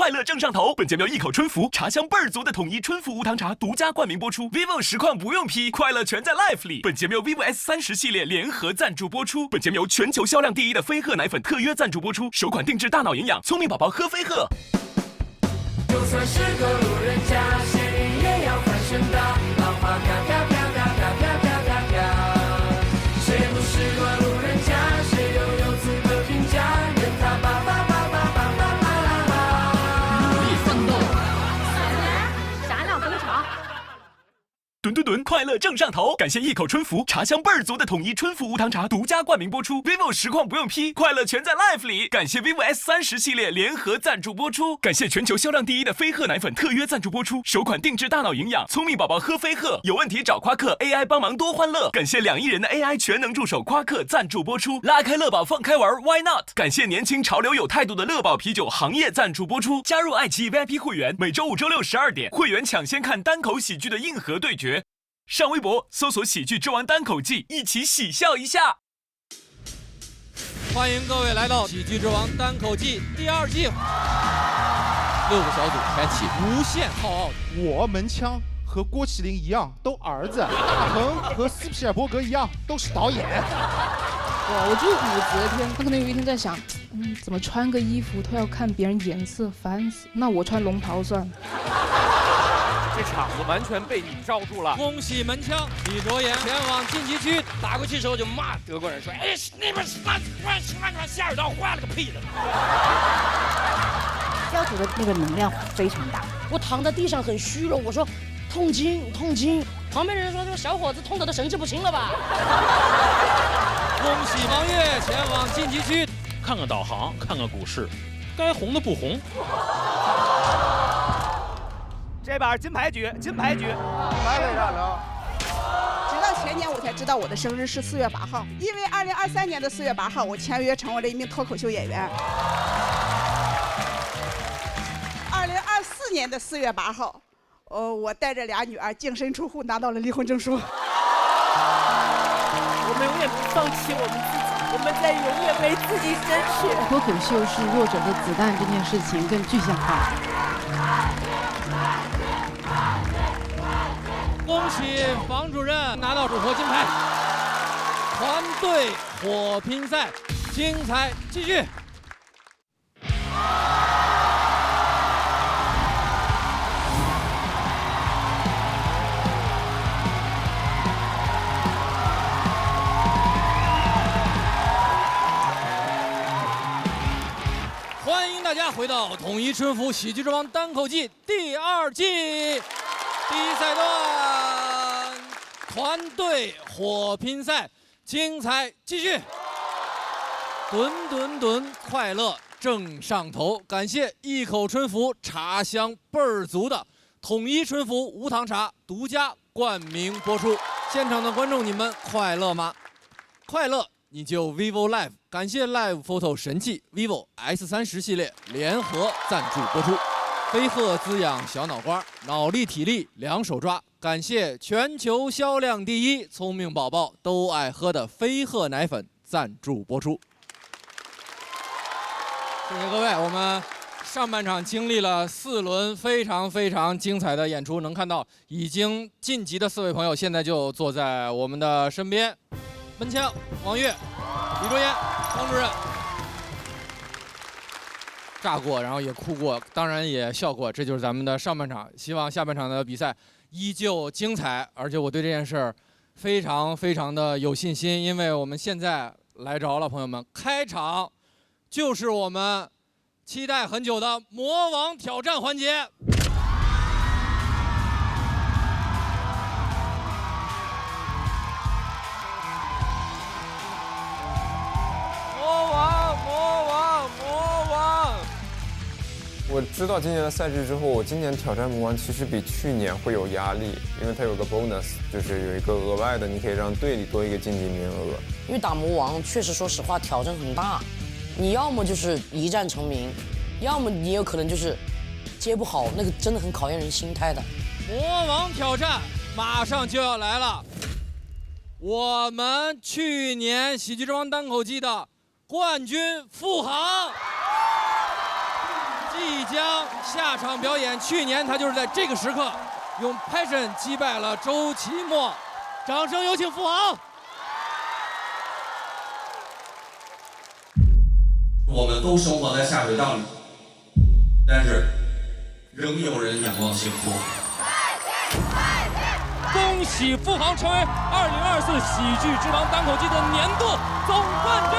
快乐正上头。本节目由一口春福茶香倍儿足的统一春福无糖茶独家冠名播出。vivo 实况不用 P， 快乐全在 Life 里。本节目由 vivo S30系列联合赞助播出。本节目由全球销量第1的飞鹤奶粉特约赞助播出。首款定制大脑营养，聪明宝宝喝飞鹤。就算是个路人甲，仙女也要翻身的。浪花飘飘飘飘飘飘飘飘飘，谁不是个路人甲？谁又有资格评价？任他吧吧吧吧吧吧吧啦啦。努力奋斗，闪亮登场。吨吨吨，快乐正上头！感谢一口春福茶香倍儿足的统一春福无糖茶独家冠名播出。vivo 实况不用 P， 快乐全在 Life 里。感谢 vivo S30系列联合赞助播出。感谢全球销量第1的飞鹤奶粉特约赞助播出。首款定制大脑营养，聪明宝宝喝飞鹤。有问题找夸克 AI 帮忙多欢乐。感谢2亿人的 AI 全能助手夸克赞助播出。拉开乐宝放开玩 ，Why not？ 感谢年轻潮流有态度的乐宝啤酒行业赞助播出。加入爱奇艺 VIP 会员，每周5、周6、12点，会员抢先看单口喜剧的硬核对决。上微博搜索喜剧之王单口季，一起喜笑一下。欢迎各位来到喜剧之王单口季第2季。6个小组开启无限浩奥。我门枪和郭麒麟一样都儿子，大鹏和斯皮尔伯格一样都是导演。哇，我就是武则天，他可能有一天在想，怎么穿个衣服都要看别人颜色，烦死。那我穿龙袍算了。这场子完全被你罩住了。恭喜门枪李卓言前往晋级区，打过去之后就骂德国人说：“哎，那边下水道坏了个屁的！”教主的那个能量非常大，我躺在地上很虚弱，我说痛经痛经。旁边人说：“这个小伙子痛得都神志不清了吧？”恭喜王悦前往晋级区，看看导航，看看股市，该红的不红。这把金牌局，金牌局，来位站了。直到前年我才知道我的生日是4月8号，因为2023年的4月8号，我签约成为了一名脱口秀演员。2024年的4月8号，我带着2女儿净身出户拿到了离婚证书。我们永远不放弃我们自己，我们在永远为自己争取。脱口秀是弱者的子弹这件事情更具象化。恭喜房主任拿到主播金牌，团队火拼赛精彩继续。欢迎大家回到统一春福喜剧之王单口季第2季。第1赛段，团队火拼赛，精彩继续。吨吨吨，快乐正上头。感谢一口春福茶香倍儿足的统一春福无糖茶独家冠名播出。现场的观众，你们快乐吗？快乐你就 vivo Live。感谢 Live Photo 神器 vivo S30系列联合赞助播出。飞鹤滋养小脑瓜，脑力体力两手抓。感谢全球销量第1、聪明宝宝都爱喝的飞鹤奶粉赞助播出。谢谢各位，我们上半场经历了4轮非常非常精彩的演出，能看到已经晋级的4位朋友现在就坐在我们的身边。门枪王悦、李卓言、方主任。炸过，然后也哭过，当然也笑过，这就是咱们的上半场。希望下半场的比赛依旧精彩，而且我对这件事儿非常非常的有信心，因为我们现在来着了，朋友们，开场就是我们期待很久的魔王挑战环节。我知道今年的赛制之后，我今年挑战魔王其实比去年会有压力，因为它有个 bonus， 就是有一个额外的，你可以让队里多一个晋级名额。因为打魔王确实说实话挑战很大，你要么就是一战成名，要么你有可能就是接不好，那个真的很考验人心态的。魔王挑战马上就要来了，我们去年喜剧之王单口季的冠军付航即丽江下场表演，去年他就是在这个时刻用 passion 击败了周奇墨。掌声有请付航。我们都生活在下水道里，但是仍有人仰望星空。恭喜付航成为2024喜剧之王单口季的年度总冠军。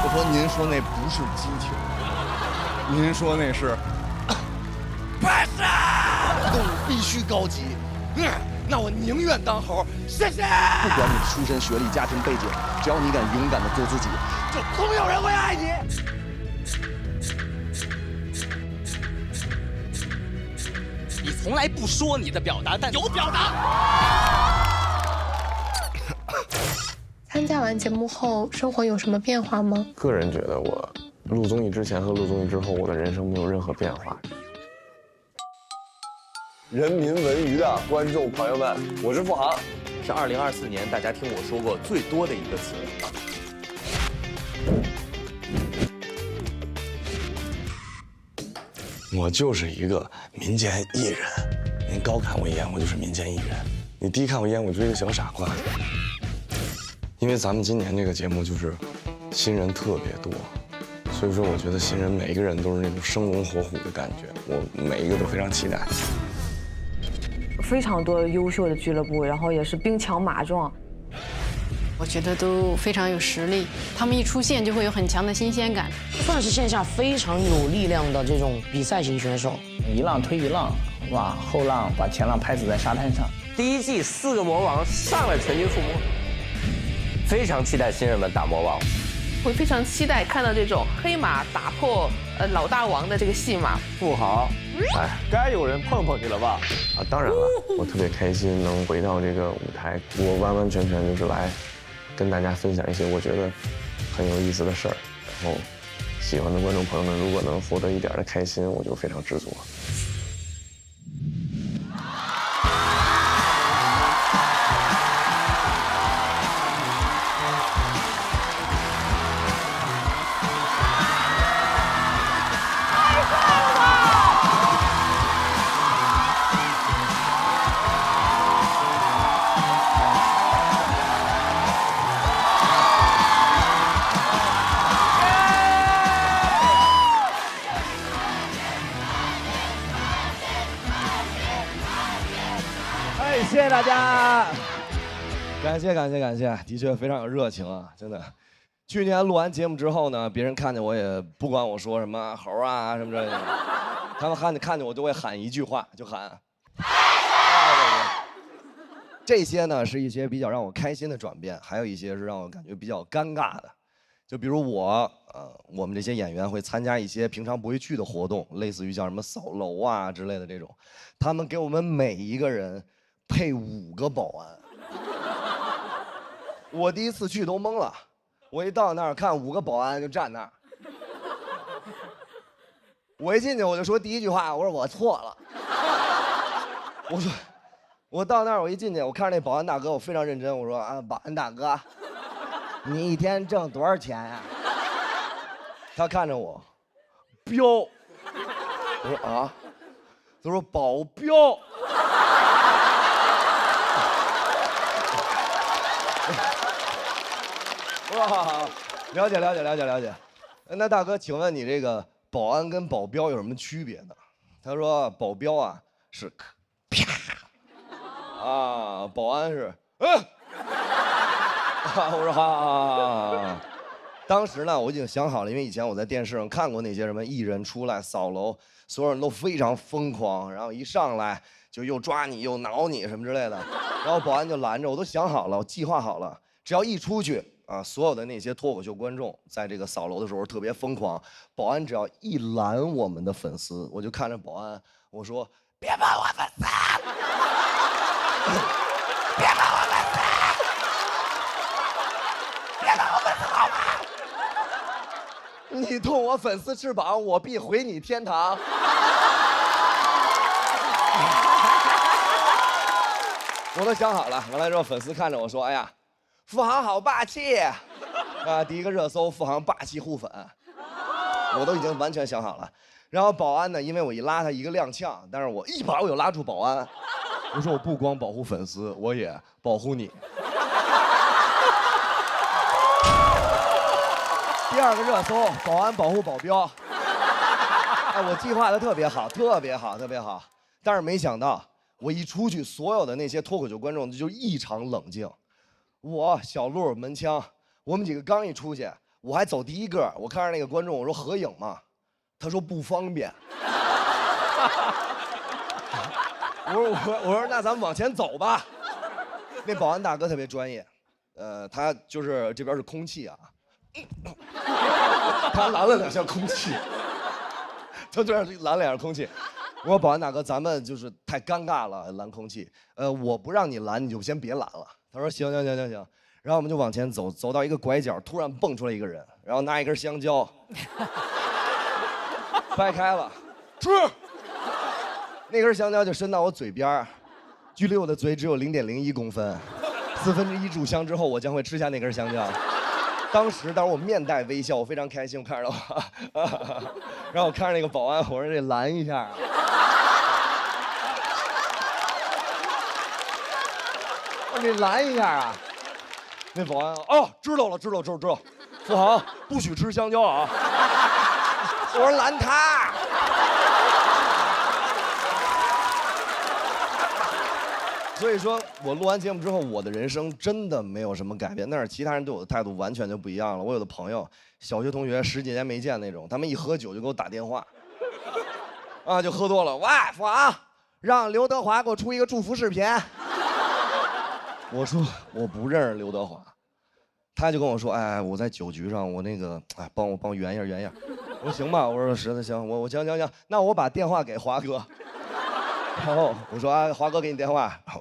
我说您说那不是激情，您说那是passion，动物必须高级。那我宁愿当猴，谢谢。不管你出身、学历、家庭背景，只要你敢勇敢的做自己，就总有人会爱你。你从来不说你的表达，但有表达。参加完节目后，生活有什么变化吗？个人觉得我录综艺之前和录综艺之后，我的人生没有任何变化。人民文娱的观众朋友们，我是付航，是2024年大家听我说过最多的一个词。我就是一个民间艺人，您高看我一眼，我就是民间艺人；你低看我一眼，我就是一个小傻瓜。因为咱们今年这个节目就是新人特别多，所以说我觉得新人每一个人都是那种生龙活虎的感觉，我每一个都非常期待。非常多优秀的俱乐部，然后也是兵强马壮。我觉得都非常有实力，他们一出现就会有很强的新鲜感，算是线下非常有力量的这种比赛型选手。一浪推一浪，哇，后浪把前浪拍死在沙滩上。第一季4个魔王上来全军覆没，非常期待新人们打魔王。我非常期待看到这种黑马打破老大王的这个戏码。付航，哎，该有人碰碰你了吧？啊，当然了，我特别开心能回到这个舞台，我完完全全就是来跟大家分享一些我觉得很有意思的事儿，然后喜欢的观众朋友们如果能获得一点的开心，我就非常知足。谢谢大家，感谢，的确非常有热情啊，真的。去年录完节目之后呢，别人看见我也不管我说什么猴啊什么之类的，他们看见我都会喊一句话，就喊。这些呢是一些比较让我开心的转变，还有一些是让我感觉比较尴尬的。就比如我们这些演员会参加一些平常不会去的活动，类似于叫什么扫楼啊之类的这种，他们给我们每一个人配5个保安。我第一次去都懵了，我一到那儿看5个保安就站那儿，我一进去我就说第一句话，我说我错了。我到那儿我一进去，我看着那保安大哥，我非常认真，我说啊，保安大哥，你一天挣多少钱呀？他看着我，彪。我说啊，他说保镖。哇，了解。那大哥，请问你这个保安跟保镖有什么区别呢？他说保镖啊是啪，啊，保安是我说好。当时呢，我已经想好了，因为以前我在电视上看过那些什么艺人出来扫楼，所有人都非常疯狂，然后一上来就又抓你又挠你什么之类的，然后保安就拦着，我都想好了，我计划好了，只要一出去啊，所有的那些脱口秀观众在这个扫楼的时候特别疯狂，保安只要一拦我们的粉丝，我就看着保安，我说别骂我粉丝，别骂我粉丝，别骂我粉丝好吗？你动我粉丝翅膀，我必回你天堂。我都想好了，完了之后粉丝看着我说：“哎呀，付航好霸气啊！”第一个热搜，付航霸气互粉。我都已经完全想好了。然后保安呢，因为我一拉他一个踉跄，但是我一把我就拉住保安，我说我不光保护粉丝，我也保护你。第二个热搜，保安保护保镖。哎，我计划的特别好，特别好，特别好。但是没想到，我一出去，所有的那些脱口秀观众就异常冷静。我小鹿门枪，我们几个刚一出去，我还走第一个，我看着那个观众，我说合影嘛，他说不方便。我说那咱们往前走吧。那保安大哥特别专业，他就是这边是空气啊。他拦了2下空气，他这样拦2下空气。我说保安大哥，咱们就是太尴尬了，拦空气。我不让你拦，你就先别拦了。他说行。然后我们就往前走，走到一个拐角，突然蹦出来一个人，然后拿一根香蕉，掰开了，吃。那根香蕉就伸到我嘴边，距离我的嘴只有0.01公分，1/4炷香之后，我将会吃下那根香蕉。当时我面带微笑，我非常开心，我看着他，然后我看着那个保安，我说这拦一下。我给拦一下啊！那保安哦，知道了，富豪不许吃香蕉啊！我说拦他。所以说我录完节目之后，我的人生真的没有什么改变，但是其他人对我的态度完全就不一样了。我有的朋友，小学同学10几年没见那种，他们一喝酒就给我打电话，啊，就喝多了，喂，富豪，让刘德华给我出一个祝福视频。我说我不认识刘德华，他就跟我说，哎，我在酒局上，我那个，哎，帮我圆一下。我说行吧，我说实在行，我行，那我把电话给华哥。然后我说啊，华哥给你电话。然后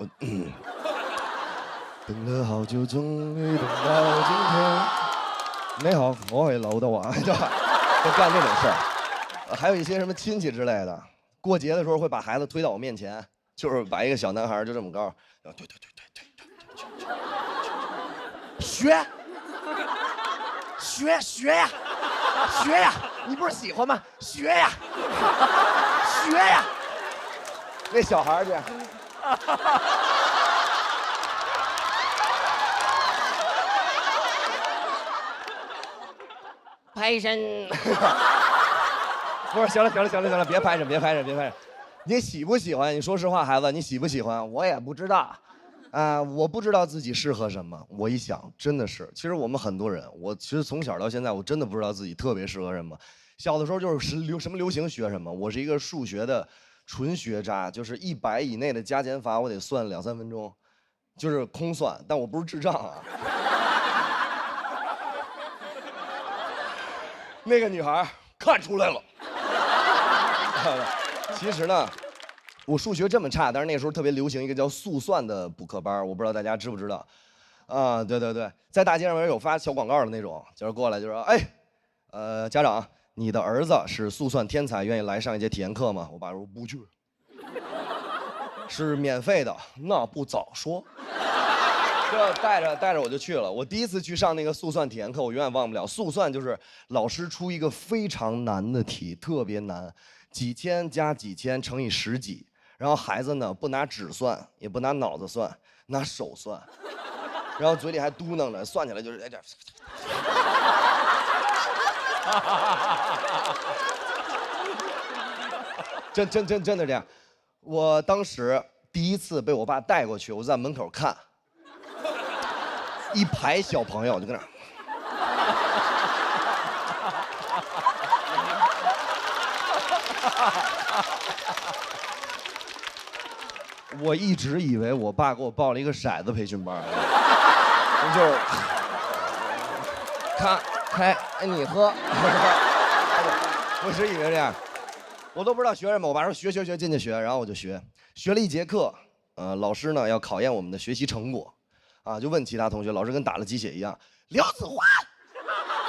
等了好久，终于等到今天。你好，我是刘德华，就干这种事儿。还有一些什么亲戚之类的，过节的时候会把孩子推到我面前，就是把一个小男孩就这么高，对，学呀，你不是喜欢吗？学呀。那小孩去，拍身。不是，行了，别拍着。你喜不喜欢？你说实话，孩子，你喜不喜欢？我也不知道，我不知道自己适合什么。我一想，真的是，其实我们很多人，我其实从小到现在，我真的不知道自己特别适合什么。小的时候就是什么流行学什么，我是一个数学的纯学渣，就是100以内的加减法我得算2、3分钟，就是空算，但我不是智障啊。那个女孩看出来了。其实呢，我数学这么差，但是那时候特别流行一个叫速算的补课班，我不知道大家知不知道。啊，对，在大街上有发小广告的那种，就是过来就说，哎，家长，你的儿子是速算天才，愿意来上一节体验课吗？我爸说不去。是免费的，那不早说。就带着我就去了。我第一次去上那个速算体验课，我永远忘不了。速算就是老师出一个非常难的题，特别难，几千加几千乘以10几，然后孩子呢不拿纸算，也不拿脑子算，拿手算，然后嘴里还嘟囔着，算起来就是哎这。真的这样。我当时第一次被我爸带过去，我在门口看，一排小朋友就跟那儿。我一直以为我爸给我报了一个骰子培训班，就是看开你喝，我一直以为这样。我都不知道学什么，我爸说学进去学，然后我就学了1节课，老师呢要考验我们的学习成果，啊，就问其他同学，老师跟打了鸡血一样，刘子欢，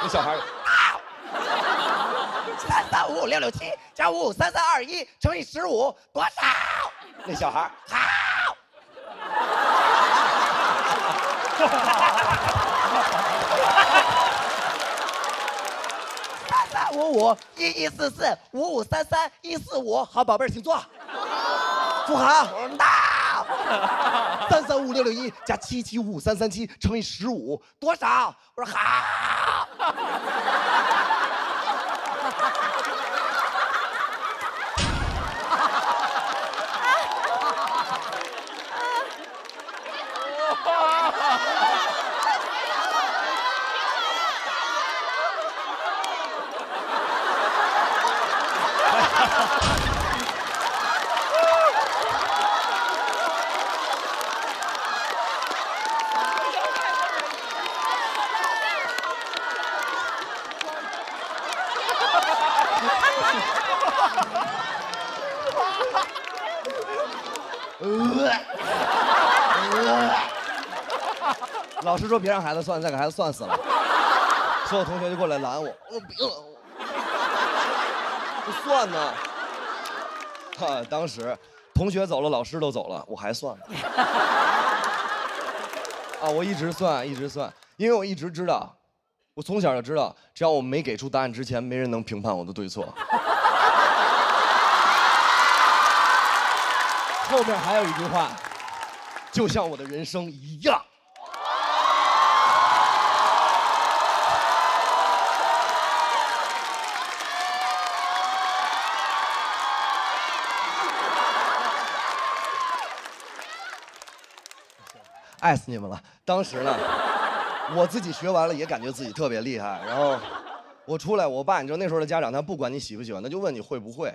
那小孩，3355667加553321乘以15多少？那小孩好。3355114455331545。好，宝贝儿，请坐。富航，我说到。335661加775337乘以15多少？我说好。老师说别让孩子算，再给孩子算死了。所有同学就过来拦我，我说别了，不算呢。当时同学走了，老师都走了，我还算呢。我一直算，因为我一直知道，我从小就知道，只要我没给出答案之前，没人能评判我的对错。后面还有一句话，就像我的人生一样。爱死你们了！当时呢，我自己学完了也感觉自己特别厉害。然后我出来，我爸你知道那时候的家长他不管你喜不喜欢，他就问你会不会。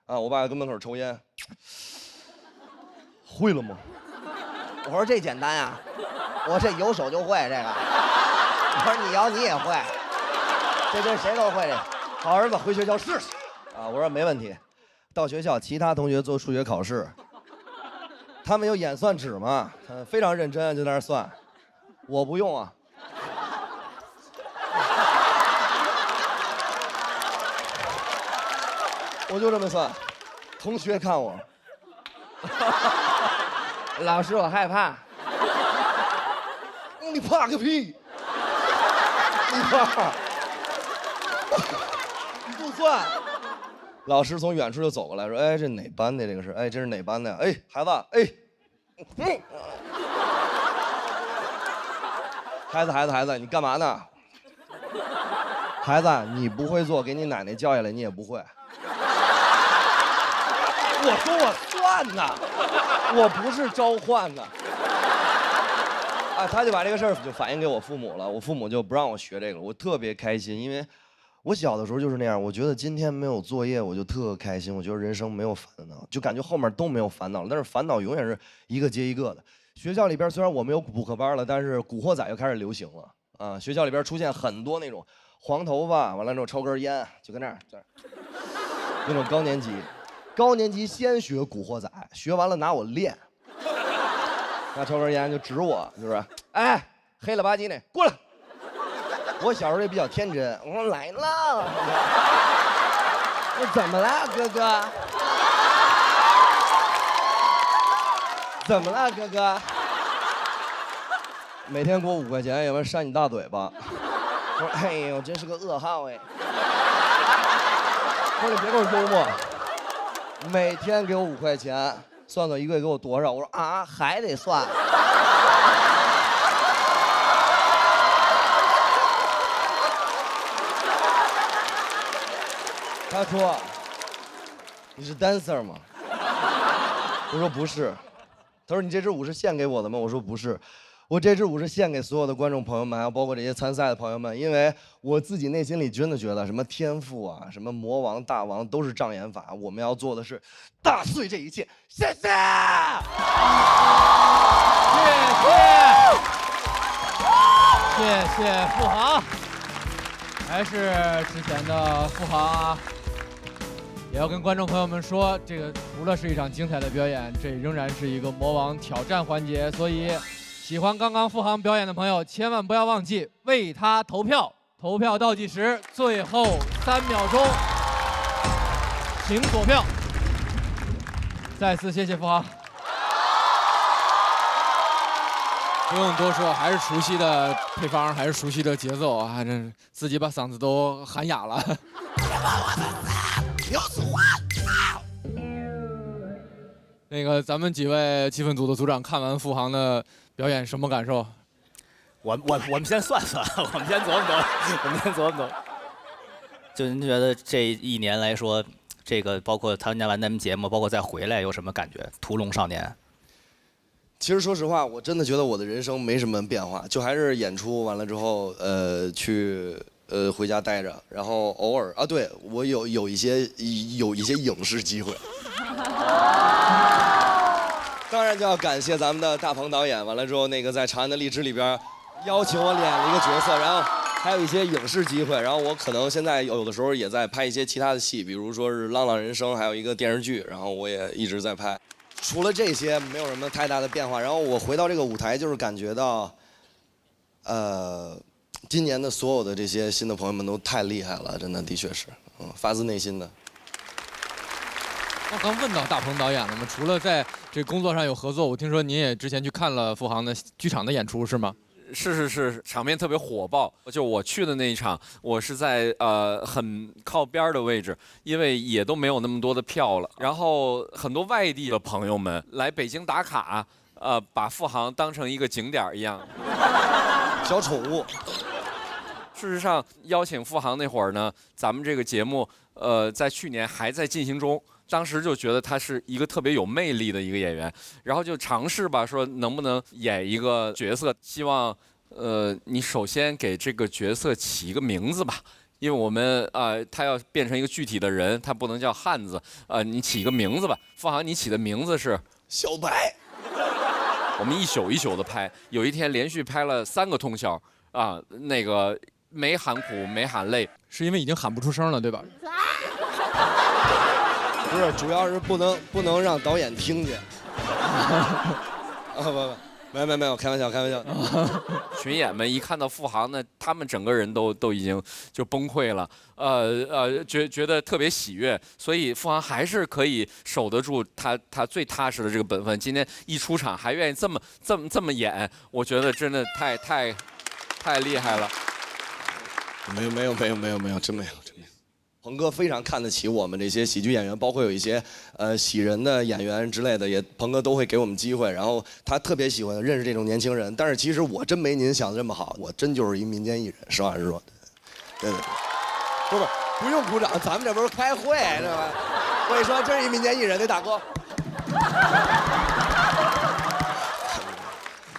我爸跟门口抽烟，会了吗？我说这简单呀，我这有手就会这个。我说你摇你也会，这谁都会这。好儿子，回学校试试。我说没问题。到学校，其他同学做数学考试。他们有演算纸嘛，非常认真，就在那儿算，我不用啊。我就这么算，同学看我，老师我害怕。你怕个屁！你怕？你就算。老师从远处就走过来说：“哎，这哪班的？这个是？哎，这是哪班的？哎，孩子，哎，孩子，你干嘛呢？孩子，你不会做，给你奶奶叫下来，你也不会。我说我算呢，我不是召唤呢。他就把这个事儿就反映给我父母了，我父母就不让我学这个了，我特别开心，因为。”我小的时候就是那样，我觉得今天没有作业我就特开心，我觉得人生没有烦恼，就感觉后面都没有烦恼了，但是烦恼永远是一个接一个的。学校里边虽然我没有补课班了，但是古惑仔又开始流行了学校里边出现很多那种黄头发，完了之后抽根烟，就跟那儿那种高年级先学古惑仔，学完了拿我练，拿抽根烟就指我，就是哎黑了吧唧的过来。我小时候也比较天真，我说来了，我怎么了，哥哥？怎么了，哥哥？每天给我5块钱，要不然扇你大嘴巴。我说哎呦，真是个噩耗哎。我说你别给我幽默，每天给我5块钱，算算一个月给我多少？我说还得算。他说：“你是 dancer 吗？”我说：“不是。”他说：“你这支舞是献给我的吗？”我说：“不是，我这支舞是献给所有的观众朋友们，还有包括这些参赛的朋友们，因为我自己内心里真的觉得，什么天赋啊，什么魔王、大王都是障眼法，我们要做的是打碎这一切。”谢谢，谢谢富航，还是之前的富航啊。也要跟观众朋友们说，这个除了是一场精彩的表演，这仍然是一个魔王挑战环节，所以喜欢刚刚富航表演的朋友，千万不要忘记为他投票。投票倒计时最后3秒钟，请锁票。再次谢谢富航。不用多说，还是熟悉的配方，还是熟悉的节奏啊！真是自己把嗓子都喊哑了。帮我们死，刘子华。那个咱们几位气氛组的组长看完付航的表演什么感受？我们先算算，我们先琢磨。就您觉得这一年来说，这个包括参加完咱们节目，包括再回来有什么感觉？屠龙少年。其实说实话，我真的觉得我的人生没什么变化，就还是演出完了之后，去回家待着，然后偶尔啊，对我有一些影视机会。当然就要感谢咱们的大鹏导演，完了之后那个在《长安的荔枝》里边邀请我演了一个角色，然后还有一些影视机会，然后我可能现在有的时候也在拍一些其他的戏，比如说是《浪浪人生》，还有一个电视剧，然后我也一直在拍。除了这些，没有什么太大的变化。然后我回到这个舞台，就是感觉到，今年的所有的这些新的朋友们都太厉害了，真的，的确是，发自内心的。我刚问到大鹏导演了吗？除了在这工作上有合作，我听说您也之前去看了付航的剧场的演出，是吗？是，场面特别火爆。就我去的那一场，我是在很靠边的位置，因为也都没有那么多的票了。然后很多外地的朋友们来北京打卡，把付航当成一个景点一样，小宠物。事实上，邀请付航那会儿呢，咱们这个节目在去年还在进行中。当时就觉得他是一个特别有魅力的一个演员，然后就尝试吧，说能不能演一个角色，希望你首先给这个角色起一个名字吧，因为我们他要变成一个具体的人，他不能叫汉子，你起一个名字吧。付航，你起的名字是小白。我们一宿一宿的拍，有一天连续拍了3个通宵啊，那个没喊苦没喊累，是因为已经喊不出声了，对吧？不是，主要是不能让导演听见。没有，开玩笑。群演们一看到付航呢，他们整个人都已经就崩溃了，觉得特别喜悦，所以付航还是可以守得住他最踏实的这个本分。今天一出场还愿意这么演，我觉得真的太厉害了。没有，真没有。鹏哥非常看得起我们这些喜剧演员，包括有一些喜人的演员之类的，鹏哥都会给我们机会。然后他特别喜欢认识这种年轻人，但是其实我真没您想的这么好，我真就是一民间艺人，实话实说。对，不用鼓掌，咱们这不是开会是吧？我跟你说，真是一民间艺人，那大哥。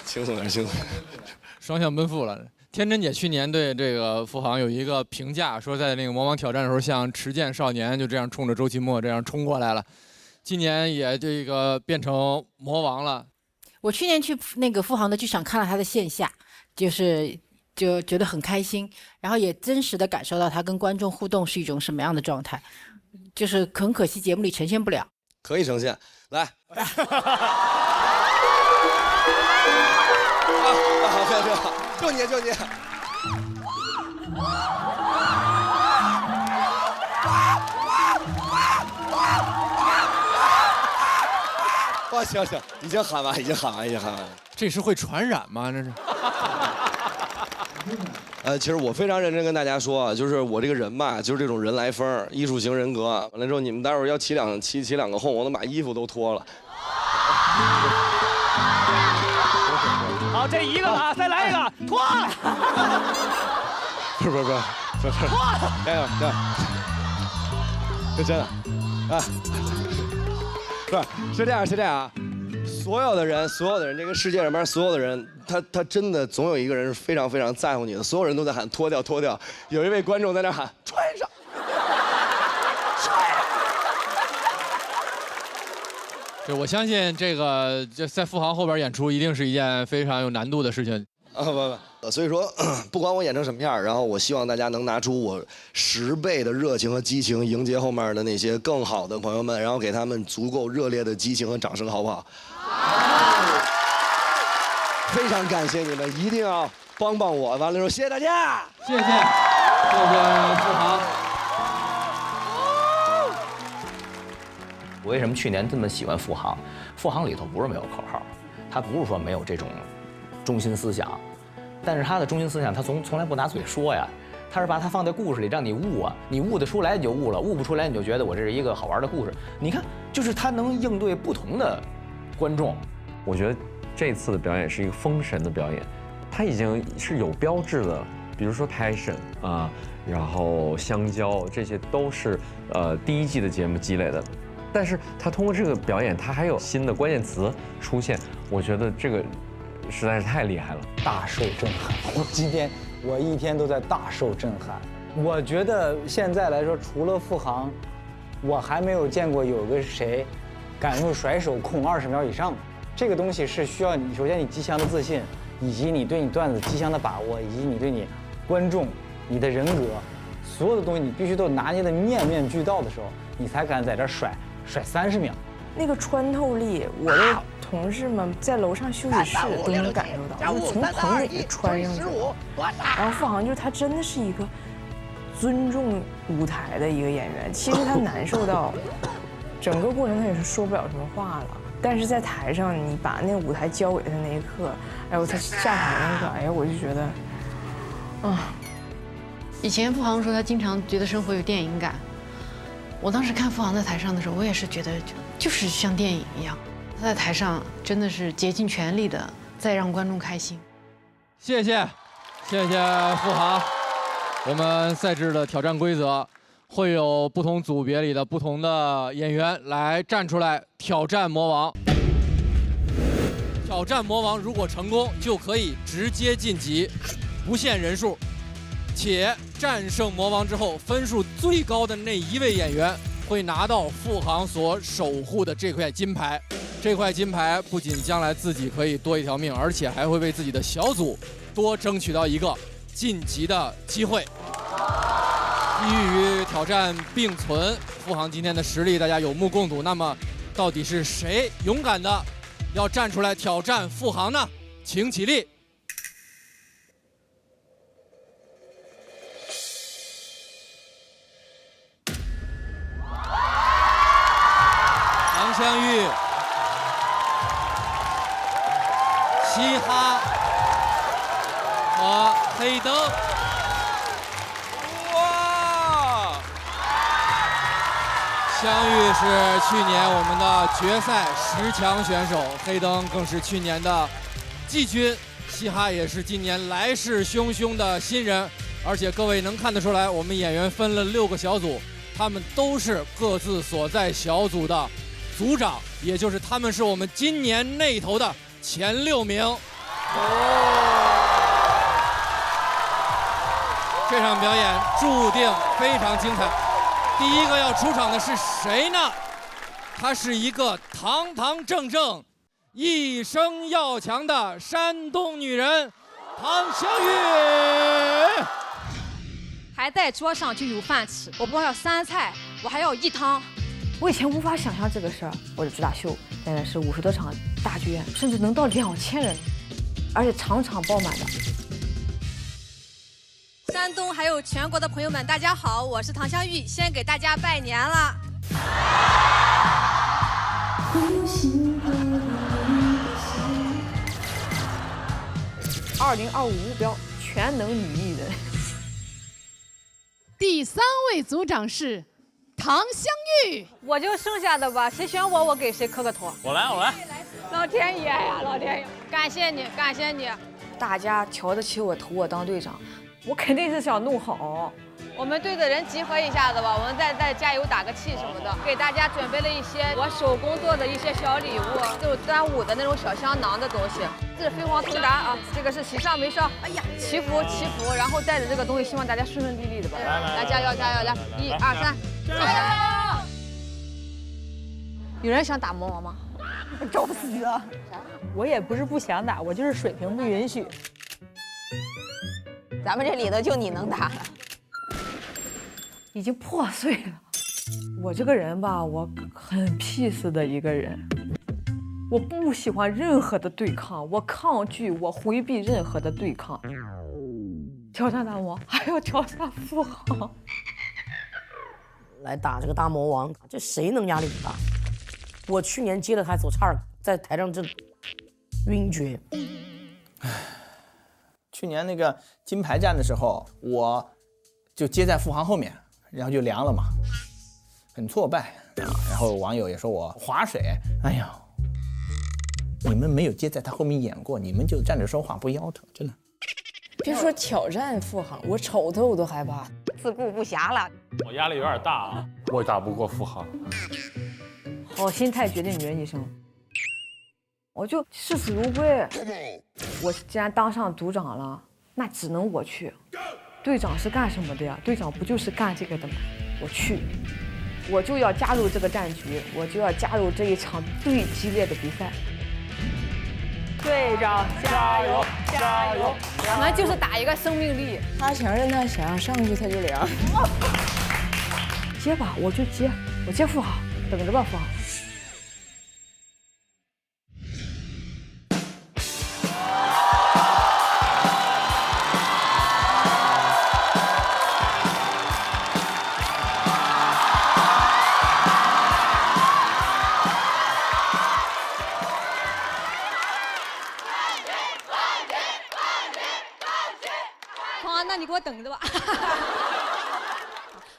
轻松点，双向奔赴了。天真姐去年对这个付航有一个评价，说在那个魔王挑战的时候像持剑少年，就这样冲着周奇墨这样冲过来了。今年也这个变成魔王了。我去年去那个付航的剧场看了他的线下，就觉得很开心，然后也真实的感受到他跟观众互动是一种什么样的状态，就是很可惜节目里呈现不了。可以呈现，来。好，就你。行，已经喊完。这是会传染吗？这是。其实我非常认真跟大家说，就是我这个人吧，就是这种人来疯，艺术型人格。完了之后，你们待会儿要起两个哄，我能把衣服都脱了。好，这一个了，再来一个，脱！不是，脱！加油！是真的，是这样。所有的人，这个世界上边所有的人，他真的总有一个人是非常非常在乎你的。所有人都在喊脱掉。有一位观众在那喊穿上。对，我相信这个在付航后边演出一定是一件非常有难度的事情。所以说，不管我演成什么样，然后我希望大家能拿出我10倍的热情和激情，迎接后面的那些更好的朋友们，然后给他们足够热烈的激情和掌声，好不好？非常感谢你们，一定要帮我。完了之后，谢谢大家，谢谢付航。我为什么去年这么喜欢付航？付航里头不是没有口号，他不是说没有这种中心思想，但是他的中心思想他从来不拿嘴说呀。他是把它放在故事里让你悟啊，你悟得出来你就悟了，悟不出来你就觉得我这是一个好玩的故事。你看，就是他能应对不同的观众。我觉得这次的表演是一个封神的表演，它已经是有标志的，比如说 passion 啊，然后香蕉，这些都是第一季的节目积累的。但是他通过这个表演，他还有新的关键词出现，我觉得这个实在是太厉害了，大受震撼。今天我一天都在大受震撼。我觉得现在来说，除了付航，我还没有见过有个谁敢用甩手控20秒以上。这个东西是需要你，首先你极强的自信，以及你对你段子极强的把握，以及你对你观众、你的人格，所有的东西你必须都拿捏的面面俱到的时候，你才敢在这甩30秒。那个穿透力，我的同事们在楼上休息室都能感受到，就是从棚里穿上去。然后付航就是他真的是一个尊重舞台的一个演员，其实他难受到整个过程他也是说不了什么话了。但是在台上，你把那个舞台交给他那一刻，哎呦，他下台那个，哎呀，我就觉得，啊。以前付航说他经常觉得生活有电影感，我当时看付航在台上的时候，我也是觉得就是像电影一样。他在台上真的是竭尽全力的在让观众开心。谢谢付航。我们赛制的挑战规则会有不同组别里的不同的演员来站出来挑战魔王。挑战魔王如果成功，就可以直接晋级，不限人数。且战胜魔王之后，分数最高的那一位演员会拿到付航所守护的这块金牌。这块金牌不仅将来自己可以多一条命，而且还会为自己的小组多争取到一个晋级的机会。基于挑战并存，付航今天的实力大家有目共睹。那么，到底是谁勇敢的要站出来挑战付航呢？请起立。唐湘玉、嘻哈和黑灯。哇！湘玉是去年我们的决赛10强选手，黑灯更是去年的季军，嘻哈也是今年来势汹汹的新人。而且各位能看得出来，我们演员分了6个小组，他们都是各自所在小组的组长，也就是他们是我们今年内投的前6名。这场表演注定非常精彩。第一个要出场的是谁呢？她是一个堂堂正正、一生要强的山东女人唐湘玉。还在桌上就有饭吃，我不光要3菜，我还要1汤。我以前无法想象这个事儿。我的主打秀现在是50多场大剧院，甚至能到2000人，而且场场爆满的。山东还有全国的朋友们，大家好，我是唐湘玉，先给大家拜年了。2025目标全能女艺人。第3位组长是唐湘玉，我就剩下的吧，谁选我，我给谁磕个头。我来。老天爷呀，老天爷，感谢你，感谢你。大家瞧得起我，投我当队长，我肯定是想弄好。我们队的人集合一下子吧，我们再加油打个气什么的，给大家准备了一些我手工做的一些小礼物，就端午的那种小香囊的东西。这是飞黄腾达啊，这个是喜上眉梢，哎呀，祈福，然后带着这个东西，希望大家顺顺利利的吧。来，加油，来，1、2、3，加油！有人想打魔王吗？找死啊！我也不是不想打，我就是水平不允许。咱们这里头就你能打了。已经破碎了。我这个人吧，我很 peace 的一个人，我不喜欢任何的对抗，我抗拒，我回避任何的对抗。挑战大魔，还要挑战付航，来打这个大魔王，这谁能压力不大？我去年接了台走岔，在台上就晕厥。去年那个金牌战的时候，我就接在付航后面，然后就凉了嘛，很挫败啊。然后网友也说我划水，哎呀，你们没有接在他后面演过，你们就站着说话不腰疼，真的。别说挑战付航，我瞅他我都害怕，自顾不暇了。我压力有点大啊，我打不过付航。好心态决定女人一生。我就视死如归。我既然当上组长了，那只能我去。队长是干什么的呀？队长不就是干这个的吗？我去，我就要加入这个战局，我就要加入这一场最激烈的比赛。队长加油加油！我们就是打一个生命力。他想让他想上去他就凉。接吧，我就接，我接付航，等着吧，付航。那你给我等着吧。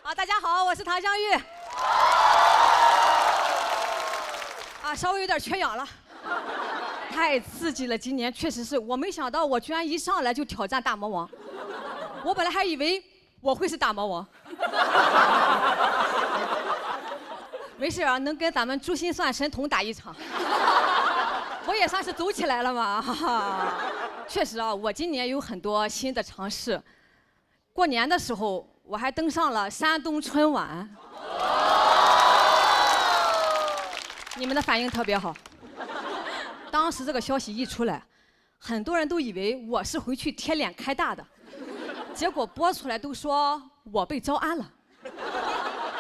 好，大家好，我是唐湘玉。稍微有点缺氧了，太刺激了！今年确实是我没想到，我居然一上来就挑战大魔王。我本来还以为我会是大魔王。没事啊，能跟咱们珠心算神童打一场，我也算是走起来了嘛。确实啊，我今年有很多新的尝试。过年的时候，我还登上了山东春晚，你们的反应特别好。当时这个消息一出来，很多人都以为我是回去贴脸开大的，结果播出来都说我被招安了。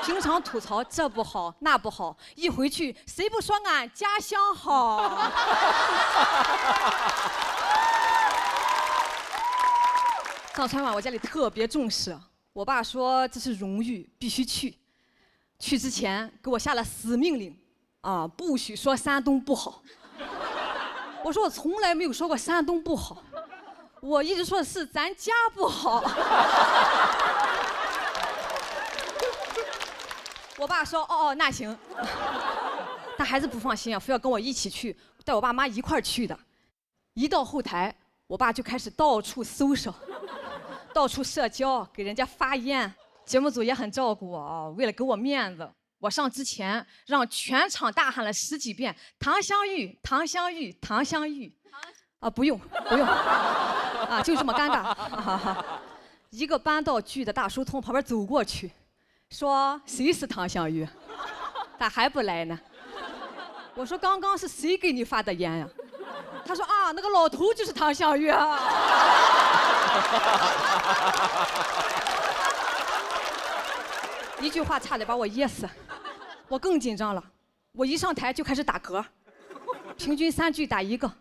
平常吐槽这不好那不好，一回去谁不说俺家乡好？上春晚我家里特别重视，我爸说这是荣誉，必须去。去之前给我下了死命令，不许说山东不好。我说我从来没有说过山东不好，我一直说的是咱家不好。我爸说哦那行，但还是不放心啊，非要跟我一起去，带我爸妈一块儿去的。一到后台，我爸就开始到处搜索。到处社交，给人家发烟。节目组也很照顾我啊，为了给我面子，我上之前让全场大喊了10几遍“唐湘玉，唐湘玉，唐湘玉”。不用，就这么尴尬。一个搬道具的大叔从旁边走过去，说：“谁是唐湘玉？咋还不来呢？”我说：“刚刚是谁给你发的烟呀？”他说：“那个老头就是唐湘玉啊。”一句话差点把我噎死，我更紧张了。我一上台就开始打嗝，平均3句打1个。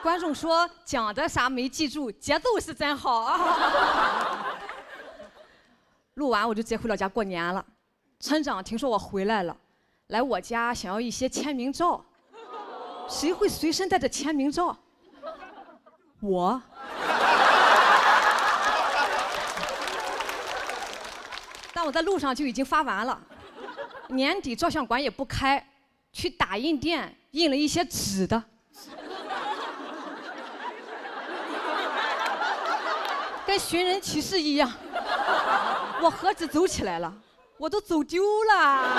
观众说讲的啥没记住，节奏是真好啊。录完我就直接回老家过年了。村长听说我回来了，来我家想要一些签名照。谁会随身带着签名照？我。但我在路上就已经发完了。年底照相馆也不开，去打印店印了一些纸的。跟寻人启事一样，我何止走起来了，我都走丢了。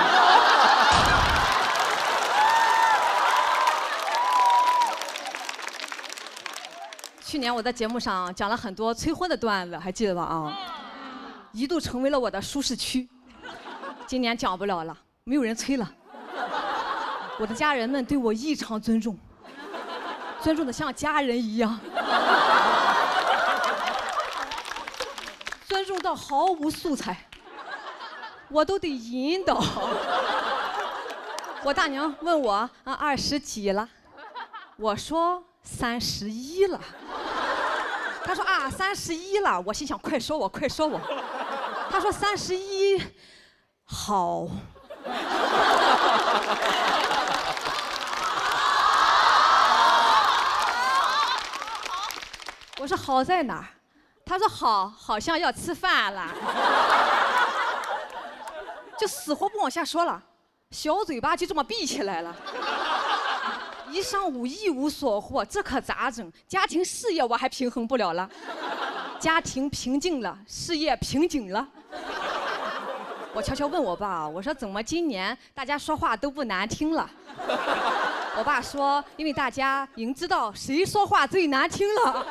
去年我在节目上讲了很多催婚的段子，还记得吧？一度成为了我的舒适区。今年讲不了了，没有人催了。我的家人们对我异常尊重，尊重的像家人一样，尊重到毫无素材，我都得引导。我大娘问我20几了，我说31了。她说31了，我心想快说我，快说我。她说31，好。我说好在哪儿？他说好像要吃饭了，就死活不往下说了，小嘴巴就这么闭起来了。一上午一无所获，这可咋整？家庭事业我还平衡不了了，家庭平静了，事业瓶颈了。我悄悄问我爸，我说怎么今年大家说话都不难听了？我爸说，因为大家已经知道谁说话最难听了。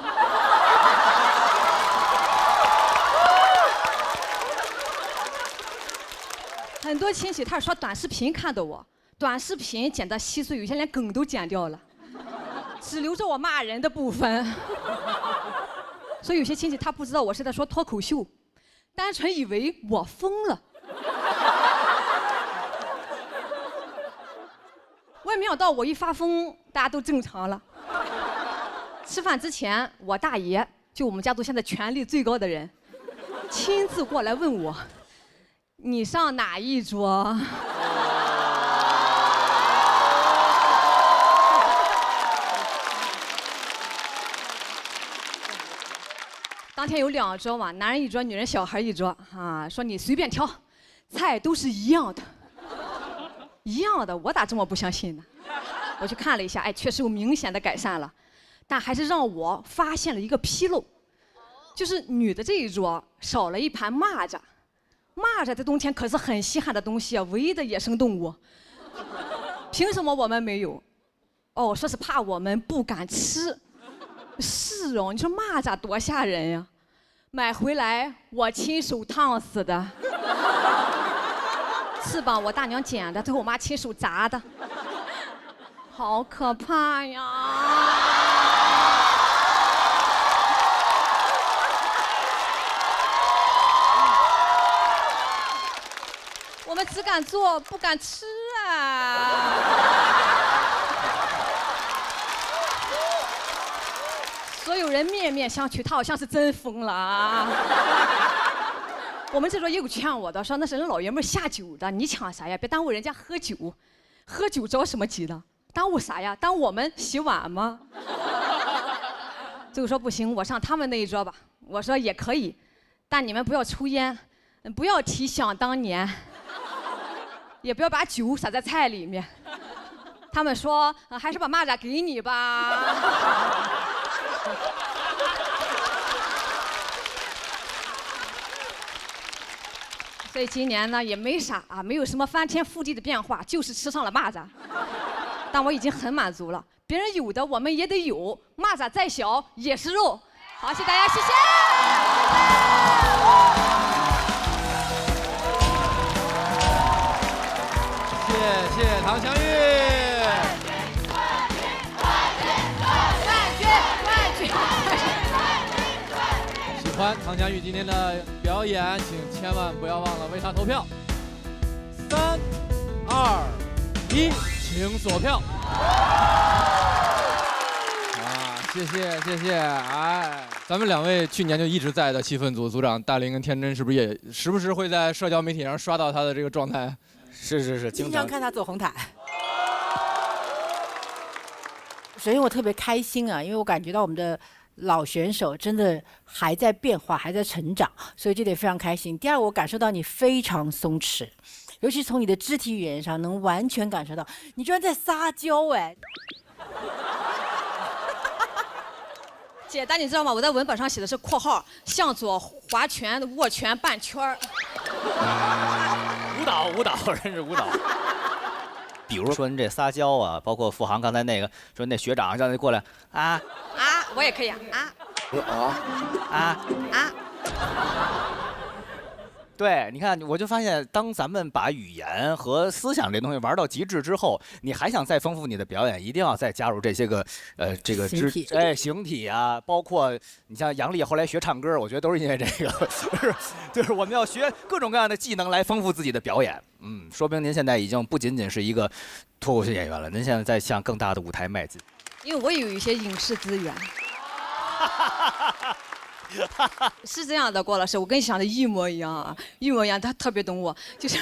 很多亲戚他是刷短视频看的我，短视频剪得稀碎，有些连梗都剪掉了，只留着我骂人的部分。所以有些亲戚他不知道我是在说脱口秀，单纯以为我疯了。我也没想到我一发疯，大家都正常了。吃饭之前，我大爷就我们家族现在权力最高的人，亲自过来问我。你上哪一桌？当天有2桌嘛，男人一桌，女人小孩一桌啊。说你随便挑，菜都是一样的，一样的。我咋这么不相信呢？我去看了一下，哎，确实有明显的改善了，但还是让我发现了一个纰漏，就是女的这一桌少了一盘蚂蚱。蚂蚱在冬天可是很稀罕的东西啊，唯一的野生动物。凭什么我们没有？哦，说是怕我们不敢吃。是哦，你说蚂蚱多吓人呀！买回来我亲手烫死的，翅膀我大娘剪的，最后我妈亲手炸的，好可怕呀！我们只敢做，不敢吃啊！所有人面面相觑，他好像是真疯了啊！我们这桌也有劝我的，说那是人老爷们下酒的，你抢啥呀？别耽误人家喝酒，喝酒着什么急的？耽误啥呀？耽误我们洗碗吗？最后说不行，我上他们那一桌吧。我说也可以，但你们不要抽烟，不要提想当年。也不要把酒洒在菜里面。他们说，还是把蚂蚱给你吧。所以今年呢也没啥啊，没有什么翻天覆地的变化，就是吃上了蚂蚱。但我已经很满足了，别人有的我们也得有，蚂蚱再小也是肉。好，谢谢大家，谢谢。谢谢唐湘玉。喜欢唐湘玉今天的表演，请千万不要忘了为她投票。3、2、1，请锁票。谢谢，哎，咱们2位去年就一直在的气氛组组长大林跟天真，是不是也时不时会在社交媒体上刷到他的这个状态？是，经常看他走红毯。首先我特别开心啊，因为我感觉到我们的老选手真的还在变化，还在成长，所以这点非常开心。第二，我感受到你非常松弛，尤其从你的肢体语言上能完全感受到，你居然在撒娇哎。姐，但你知道吗？我在文本上写的是括号，向左划拳、握拳、半圈儿。舞蹈，真是舞蹈。比如说您这撒娇啊，包括付航刚才那个说那学长让他过来啊，我也可以啊。对，你看，我就发现，当咱们把语言和思想这东西玩到极致之后，你还想再丰富你的表演，一定要再加入这些个这个形体啊，包括你像杨丽后来学唱歌，我觉得都是因为这个，就是我们要学各种各样的技能来丰富自己的表演。说明您现在已经不仅仅是一个脱口秀演员了，您现在在向更大的舞台迈进。因为我也有一些影视资源。是这样的，郭老师，我跟你想的一模一样啊，一模一样。他特别懂我，就是，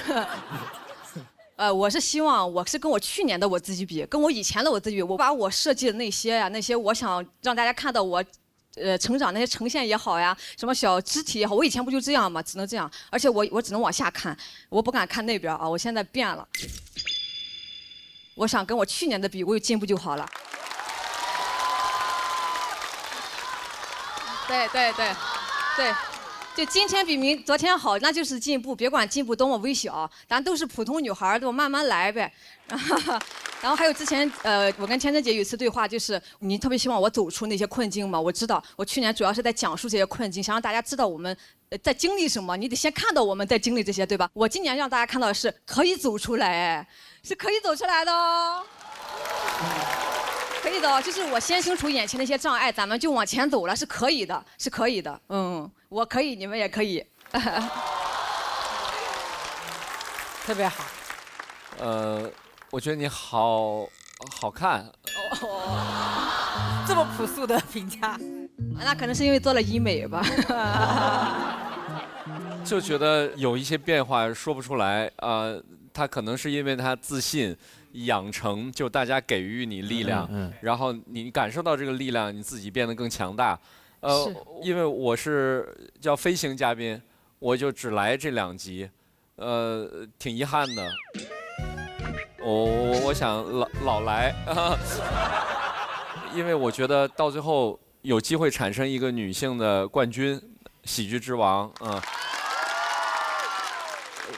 我是希望我是跟我去年的我自己比，跟我以前的我自己比，我把我设计的那些我想让大家看到我成长那些呈现也好呀，什么小肢体也好，我以前不就这样吗？只能这样，而且我只能往下看，我不敢看那边啊，我现在变了。我想跟我去年的比，我有进步就好了。对，就今天比昨天好，那就是进步。别管进步多么微小，咱都是普通女孩，都慢慢来呗。然后还有之前我跟天真姐有一次对话，就是你特别希望我走出那些困境嘛。我知道我去年主要是在讲述这些困境，想让大家知道我们在经历什么。你得先看到我们在经历这些，对吧？我今年让大家看到的是可以走出来，是可以走出来的哦。可以的，就是我先清除眼前那些障碍，咱们就往前走了，是可以的，是可以的。我可以，你们也可以。特别好。我觉得你好看。这么朴素的评价，那可能是因为做了医美吧。就觉得有一些变化说不出来他可能是因为他自信养成，就大家给予你力量，然后你感受到这个力量，你自己变得更强大。因为我是叫飞行嘉宾，我就只来这2集，挺遗憾的。我想老来，因为我觉得到最后有机会产生一个女性的冠军，喜剧之王，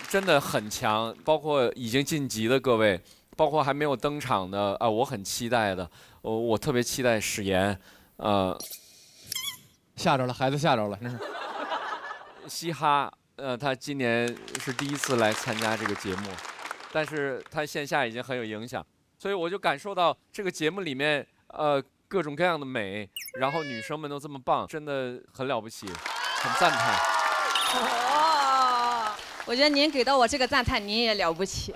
真的很强。包括已经晋级的各位，包括还没有登场的我很期待的，我特别期待史岩，吓着了，孩子吓着了，真是。嘻哈，他今年是第1次来参加这个节目。但是他线下已经很有影响，所以我就感受到这个节目里面各种各样的美，然后女生们都这么棒，真的很了不起，很赞叹。我觉得您给到我这个赞叹，您也了不起，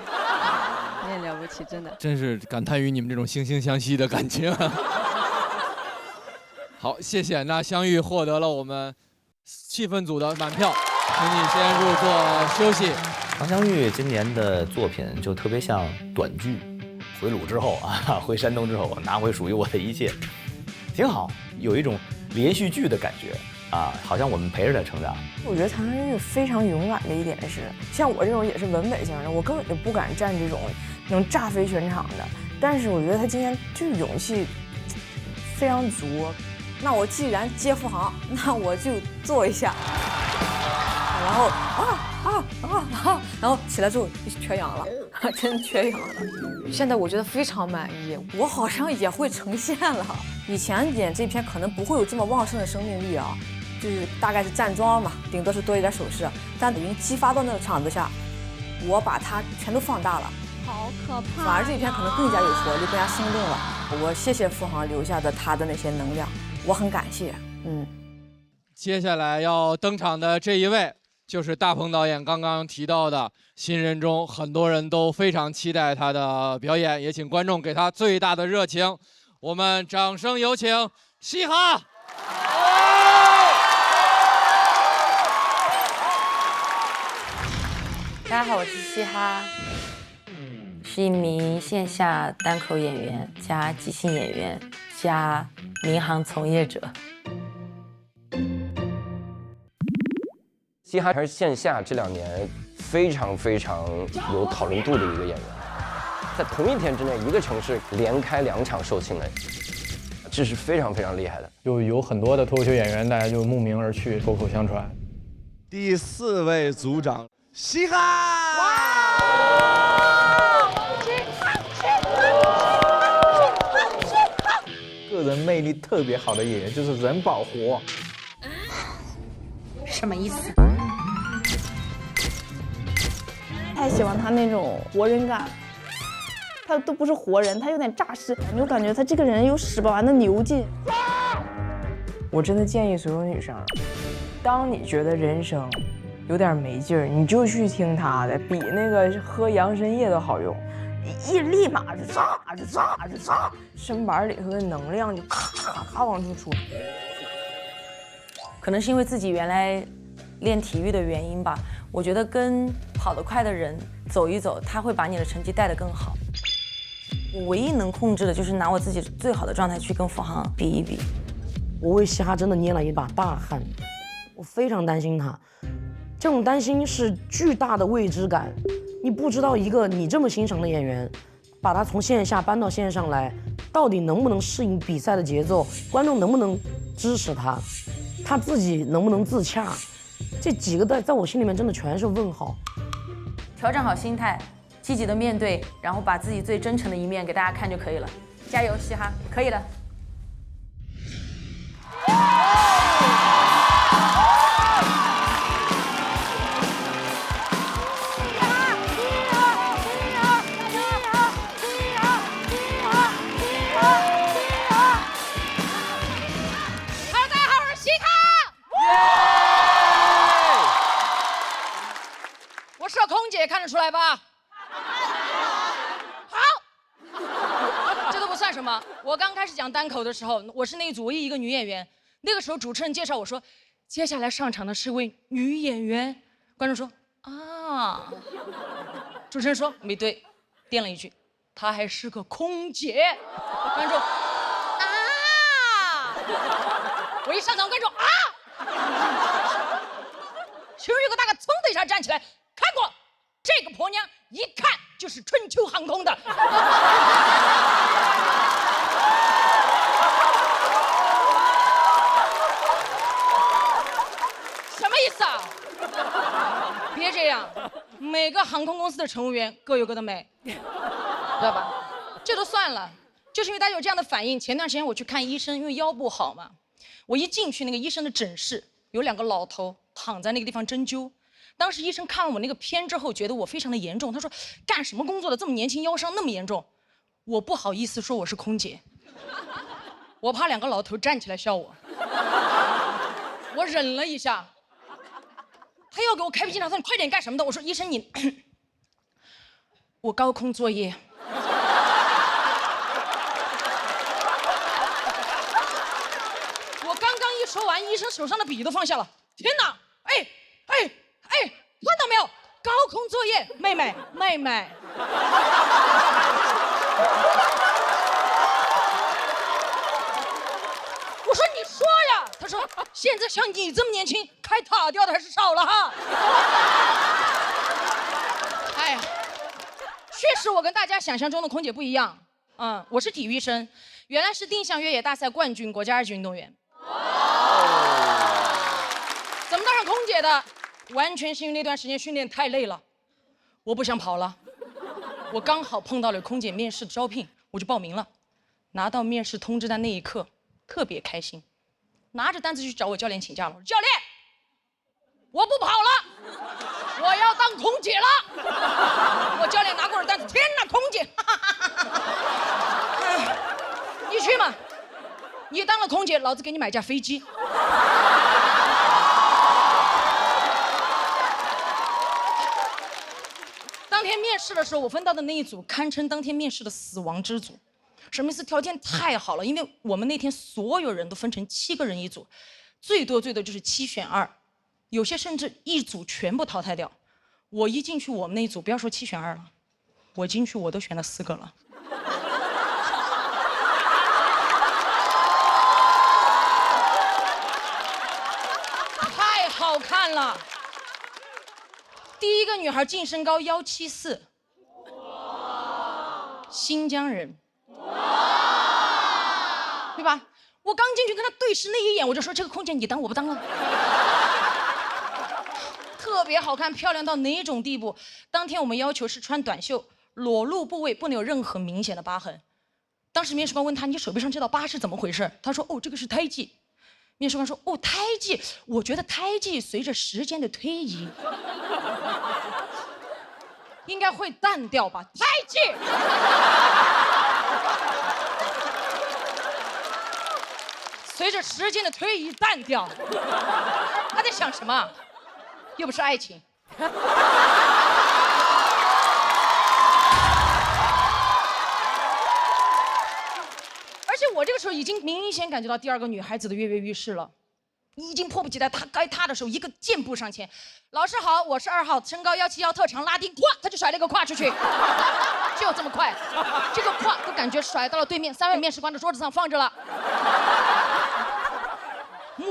您也了不起，真的。真是感叹于你们这种惺惺相惜的感情。好，谢谢。那香玉获得了我们气氛组的满票，请你先入座休息。常香玉今年的作品就特别像短剧，回鲁之后回山东之后拿回属于我的一切，挺好，有一种连续剧的感觉好像我们陪着他成长。我觉得常香玉非常勇敢的一点是，像我这种也是文美型的，我根本就不敢站这种能炸飞全场的，但是我觉得他今天就是勇气非常足。那我既然接付航，那我就做一下，然后然后起来之后就缺氧了，真缺氧了。现在我觉得非常满意，我好像也会呈现了。以前演这片可能不会有这么旺盛的生命力啊，就是大概是站桩嘛，顶多是多一点手势，但已经激发到那个场子下，我把它全都放大了，好可怕。反而这一片可能更加有活力，更加生动了。我谢谢付航留下的他的那些能量，我很感谢。接下来要登场的这一位，就是大鹏导演刚刚提到的新人中，很多人都非常期待他的表演，也请观众给他最大的热情。我们掌声有请嘻哈。大家好，我是嘻哈，是一名线下单口演员加即兴演员加民航从业者。嘻哈还是线下这2年非常有讨论度的一个演员，在同一天之内，一个城市连开2场售罄的，这是非常厉害的。就有很多的脱口秀演员，大家就慕名而去，口口相传。第4位组长，嘻哈。个人魅力特别好的演员就是人保活。什么意思？太喜欢他那种活人感，他都不是活人，他有点诈尸，你就感觉他这个人有使不完的牛劲。我真的建议所有女生，当你觉得人生有点没劲儿，你就去听他的，比那个喝养生液都好用，立马就炸，身板里头的能量就咔往出出。可能是因为自己原来练体育的原因吧，我觉得跟跑得快的人走一走，他会把你的成绩带得更好。我唯一能控制的就是拿我自己最好的状态去跟付航比一比。我为嘻哈真的捏了一把大汗，我非常担心他。这种担心是巨大的未知感，你不知道一个你这么欣赏的演员，把他从线下搬到线上来，到底能不能适应比赛的节奏，观众能不能支持他，他自己能不能自洽，这几个在我心里面真的全是问号。调整好心态，积极的面对，然后把自己最真诚的一面给大家看就可以了。加油，嘻哈，可以的。是空姐，看得出来吧？好，这都不算什么。我刚开始讲单口的时候，我是那一组唯一一个女演员。那个时候主持人介绍我说，接下来上场的是位女演员。观众说啊，主持人说没对，垫了一句，她还是个空姐。观众啊，我一上场，观众啊，其中有个大哥噌的一下站起来。看过，这个婆娘一看就是春秋航空的。什么意思啊？别这样，每个航空公司的乘务员各有各的美，知道吧？这都算了，就是因为大家有这样的反应。前段时间我去看医生，因为腰不好嘛，我一进去那个医生的诊室，有2个老头躺在那个地方针灸。当时医生看了我那个片之后，觉得我非常的严重。他说：“干什么工作的这么年轻，腰伤那么严重？”我不好意思说我是空姐，我怕2个老头站起来笑我。我忍了一下，他要给我开脾气，他说：“你快点干什么的？”我说：“医生你，我高空作业。”我刚刚一说完，医生手上的笔都放下了。天哪！哎，看到没有？高空作业，妹妹。我说你说呀，他说现在像你这么年轻，开塔吊的还是少了哈。哎呀，确实我跟大家想象中的空姐不一样。我是体育生，原来是定向越野大赛冠军，国家2级运动员。怎么当上空姐的？完全是因为那段时间训练太累了，我不想跑了。我刚好碰到了空姐面试的招聘，我就报名了。拿到面试通知单那一刻，特别开心，拿着单子去找我教练请假了。我说教练，我不跑了，我要当空姐了。我教练拿过我的单子，天哪，空姐！你去嘛，你当了空姐，老子给你买架飞机。当天面试的时候，我分到的那一组堪称当天面试的死亡之组。什么意思？条件太好了，因为我们那天所有人都分成7个人一组，最多就是7选2，有些甚至一组全部淘汰掉。我一进去我们那一组，不要说7选2了，我进去我都选了4个了。太好看了。第一个女孩净身高174，新疆人，对吧？我刚进去跟她对视那一眼，我就说这个空姐你当我不当了。特别好看，漂亮到哪种地步？当天我们要求是穿短袖，裸露部位不能有任何明显的疤痕。当时面试官问他：“你手臂上这道疤是怎么回事？”他说：“哦，这个是胎记。”面试官说：“哦，胎记，我觉得胎记随着时间的推移，应该会淡掉吧？胎记。”随着时间的推移淡掉，他在想什么？又不是爱情。而且我这个时候已经明显感觉到第2个女孩子的跃跃欲试了，已经迫不及待，她该踏的时候，一个箭步上前。老师好，我是2号，身高171，特长拉丁，咵，他就甩了一个胯出去，就这么快，这个胯都感觉甩到了对面3位面试官的桌子上放着了。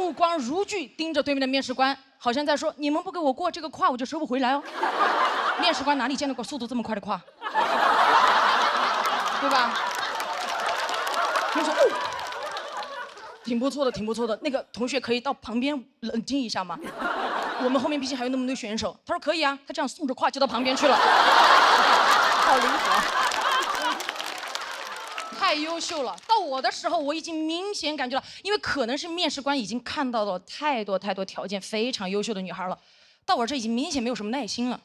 目光如炬盯着对面的面试官，好像在说：“你们不给我过这个胯，我就收不回来哦。”面试官哪里见到过速度这么快的胯，对吧？他说：“哦，挺不错的，挺不错的。那个同学可以到旁边冷静一下吗？我们后面毕竟还有那么多选手。”他说：“可以啊。”他这样送着胯就到旁边去了，好灵活。太优秀了！到我的时候，我已经明显感觉到，因为可能是面试官已经看到了太多条件非常优秀的女孩了，到我这已经明显没有什么耐心了。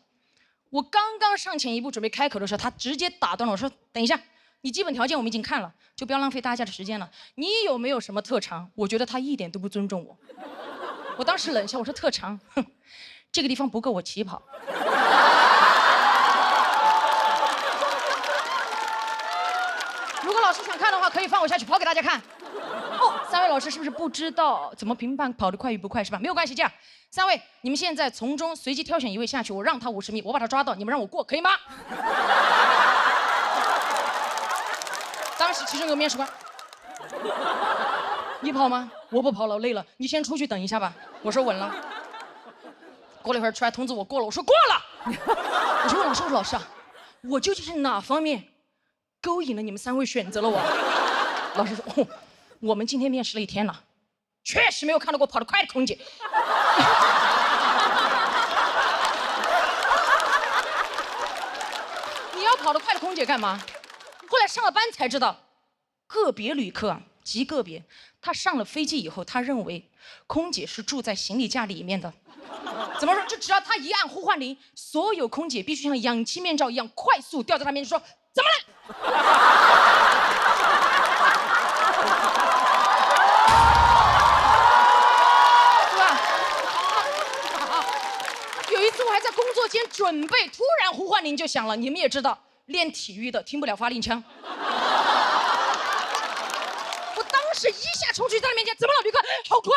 我刚刚上前一步准备开口的时候，他直接打断了我说：“等一下，你基本条件我们已经看了，就不要浪费大家的时间了。你有没有什么特长？”我觉得他一点都不尊重我。我当时冷笑，我说：“特长，哼，这个地方不够我起跑。”如果老师想看的话，可以放我下去跑给大家看。哦，3位老师是不是不知道怎么评判跑得快与不快是吧？没有关系，这样，3位你们现在从中随机挑选1位下去，我让他50米，我把他抓到，你们让我过，可以吗？当时其中有个面试官，你跑吗？我不跑了，累了，你先出去等一下吧。我说稳了。过了一会儿出来通知我过了，我说过了。我就问老师，我说老师啊，我究竟是哪方面勾引了你们3位选择了我？老师说：“哦，我们今天面试了1天了，确实没有看到过跑得快的空姐。”你要跑得快的空姐干嘛？后来上了班才知道，个别旅客啊，极个别，他上了飞机以后，他认为空姐是住在行李架里面的。怎么说？就只要他一按呼唤铃，所有空姐必须像氧气面罩一样快速掉在他面前说：“怎么了？”对吧？有一次我还在工作间准备，突然呼唤铃就响了。你们也知道，练体育的听不了发令枪。我当时一下冲去在他面前，怎么了，旅客？好快！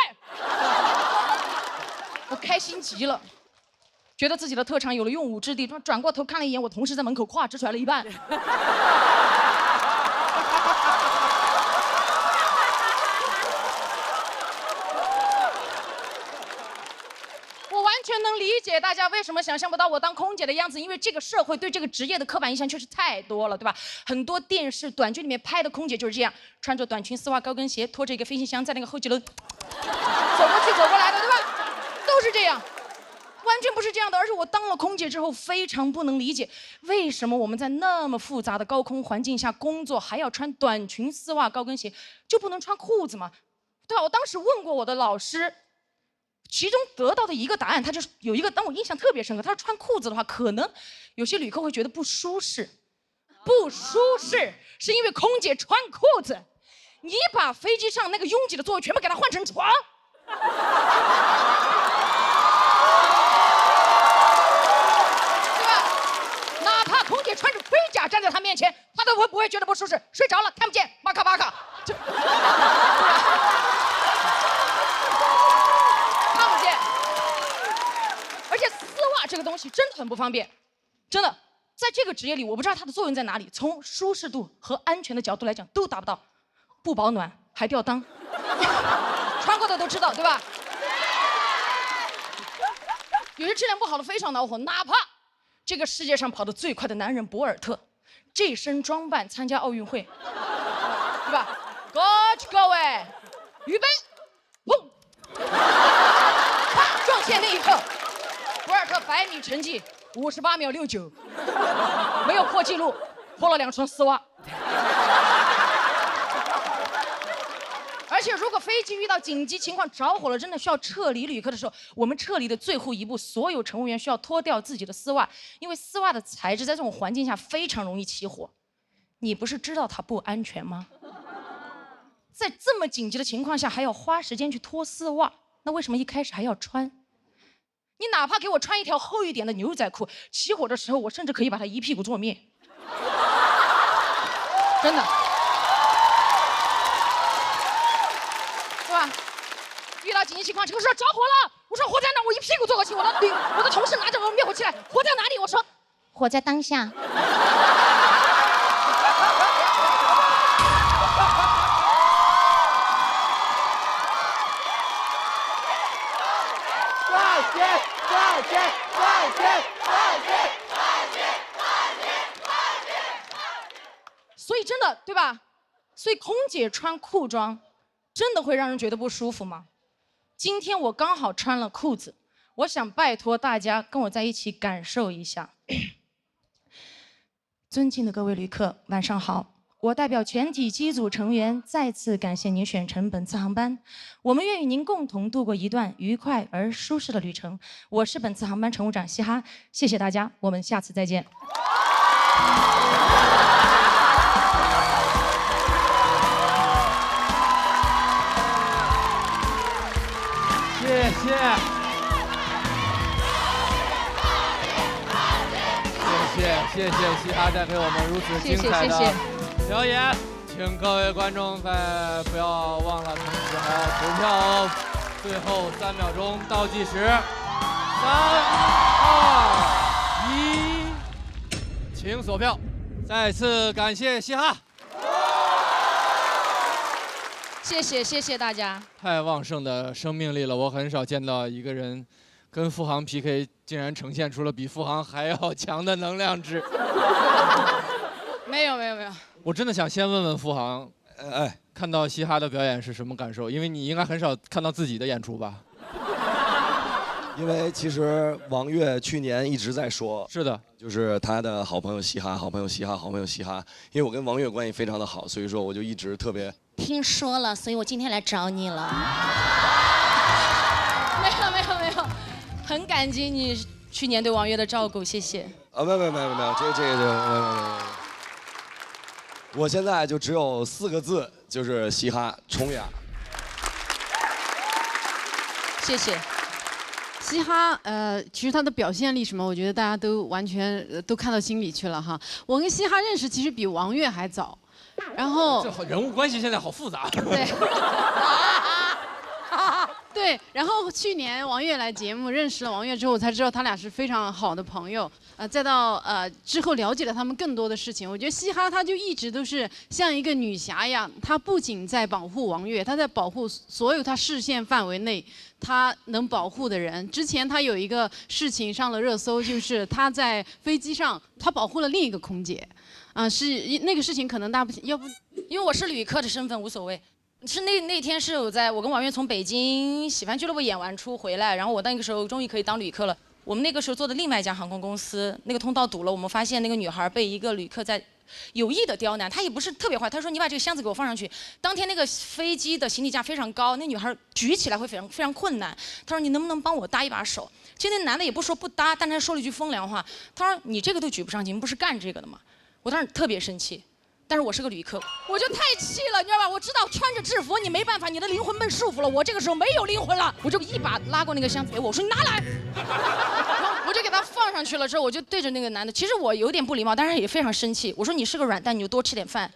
我开心极了，觉得自己的特长有了用武之地。转过头看了一眼我同事在门口胯只甩了一半。我完全能理解大家为什么想象不到我当空姐的样子，因为这个社会对这个职业的刻板印象确实太多了，对吧？很多电视短剧里面拍的空姐就是这样，穿着短裙、丝袜、高跟鞋，拖着一个飞行箱在那个后脊楼走过去走过来的，对吧？都是这样，完全不是这样的。而且我当了空姐之后，非常不能理解，为什么我们在那么复杂的高空环境下工作，还要穿短裙、丝袜、高跟鞋，就不能穿裤子吗？对吧？我当时问过我的老师，其中得到的一个答案，他就是有一个让我印象特别深刻。他说穿裤子的话，可能有些旅客会觉得不舒适，不舒适是因为空姐穿裤子，你把飞机上那个拥挤的座位全部给它换成床。哪怕空姐穿着盔甲站在他面前，他都不会觉得不舒适。睡着了看不见，巴卡巴卡，看不见。而且丝袜这个东西真的很不方便，真的，在这个职业里，我不知道它的作用在哪里。从舒适度和安全的角度来讲，都达不到，不保暖还吊裆，穿过的都知道，对吧？有些质量不好的非常恼火，哪怕这个世界上跑得最快的男人博尔特，这身装扮参加奥运会，对吧？过去各位，预备，砰！啪！撞线那一刻，博尔特100米成绩58秒69，没有破纪录，破了2双丝袜。而且，如果飞机遇到紧急情况着火了，真的需要撤离旅客的时候，我们撤离的最后一步，所有乘务员需要脱掉自己的丝袜，因为丝袜的材质在这种环境下非常容易起火。你不是知道它不安全吗？在这么紧急的情况下，还要花时间去脱丝袜，那为什么一开始还要穿？你哪怕给我穿一条厚一点的牛仔裤，起火的时候，我甚至可以把它一屁股坐灭。真的。遇到紧急情况，这个时候着火了，我说火在哪？我一屁股坐过去，我的同事拿着我灭火器来，火在哪里？我说火在当下。所以真的对吧？所以空姐穿裤装，真的会让人觉得不舒服吗？今天我刚好穿了裤子，我想拜托大家跟我在一起感受一下。尊敬的各位旅客，晚上好。我代表全体机组成员再次感谢您选乘本次航班，我们愿与您共同度过一段愉快而舒适的旅程。我是本次航班乘务长希哈，谢谢大家，我们下次再见。谢谢。谢谢嘻哈带给我们如此精彩的表演，请各位观众在不要忘了同时还要投票哦。最后3秒钟倒计时，3、2、1，请锁票。再次感谢嘻哈，谢谢大家。太旺盛的生命力了，我很少见到一个人跟付航 PK， 竟然呈现出了比付航还要强的能量值。没有。我真的想先问问付航，看到嘻哈的表演是什么感受？因为你应该很少看到自己的演出吧？因为其实王悦去年一直在说，是的，就是他的好朋友嘻哈，好朋友嘻哈，好朋友嘻哈。因为我跟王悦关系非常的好，所以说我就一直特别听说了，所以我今天来找你了。没有，很感激你去年对王悦的照顾，谢谢。没有，这个。我现在就只有4个字，就是嘻哈冲呀！谢谢。嘻哈，其实他的表现力什么，我觉得大家都完全都看到心里去了哈。我跟嘻哈认识其实比王悦还早，然后这人物关系现在好复杂。对。对，然后去年王悦来节目，认识了王悦之后，我才知道他俩是非常好的朋友。再到之后了解了他们更多的事情，我觉得嘻哈他就一直都是像一个女侠一样，她不仅在保护王悦，她在保护所有她视线范围内她能保护的人。之前她有一个事情上了热搜，就是她在飞机上，她保护了另一个空姐，是那个事情可能大家要不，因为我是旅客的身份无所谓。是那天是我跟王悦从北京喜欢俱乐部演完出回来，然后我那个时候终于可以当旅客了。我们那个时候坐的另外一家航空公司，那个通道堵了，我们发现那个女孩被一个旅客在有意的刁难，她也不是特别坏，她说你把这个箱子给我放上去。当天那个飞机的行李架非常高，那女孩举起来会非常困难。她说你能不能帮我搭一把手？其实那男的也不说不搭，但他说了一句风凉话，他说你这个都举不上去，你们不是干这个的吗？我当时特别生气。但是我是个旅客，我就太气了，你知道吧？我知道穿着制服你没办法，你的灵魂被束缚了。我这个时候没有灵魂了，我就一把拉过那个箱子给我说你拿来，然后我就给他放上去了。之后我就对着那个男的，其实我有点不礼貌，但是也非常生气。我说你是个软蛋，你就多吃点饭。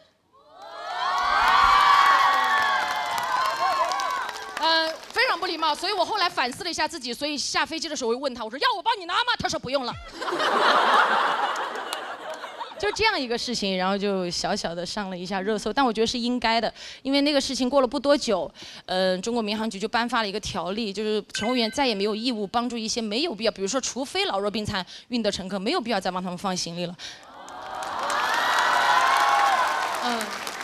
非常不礼貌，所以我后来反思了一下自己，所以下飞机的时候我就问他，我说要我帮你拿吗？他说不用了。就这样一个事情，然后就小小的上了一下热搜，但我觉得是应该的，因为那个事情过了不多久，中国民航局就颁发了一个条例，就是乘务员再也没有义务帮助一些没有必要，比如说除非老弱病残孕的乘客，没有必要再帮他们放行李了。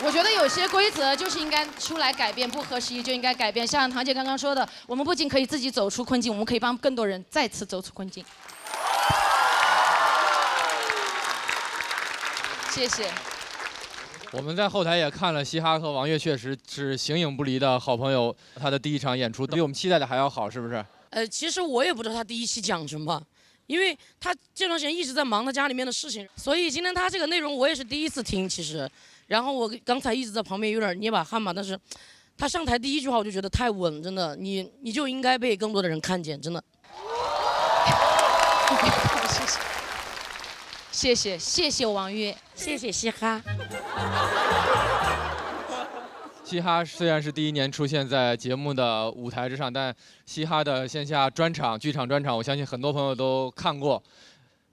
我觉得有些规则就是应该出来改变，不合时宜就应该改变。像唐姐刚刚说的，我们不仅可以自己走出困境，我们可以帮更多人再次走出困境。谢谢。我们在后台也看了嘻哈和王悦，确实是形影不离的好朋友。他的第一场演出比我们期待的还要好，是不是？其实我也不知道他第一期讲什么，因为他这段时间一直在忙他家里面的事情，所以今天他这个内容我也是第一次听，其实。然后我刚才一直在旁边有点捏把汗嘛，但是他上台第一句话我就觉得太稳，真的，你就应该被更多的人看见，真的。谢谢王悦，谢谢嘻哈。嘻哈虽然是第一年出现在节目的舞台之上，但嘻哈的线下专场、剧场专场，我相信很多朋友都看过。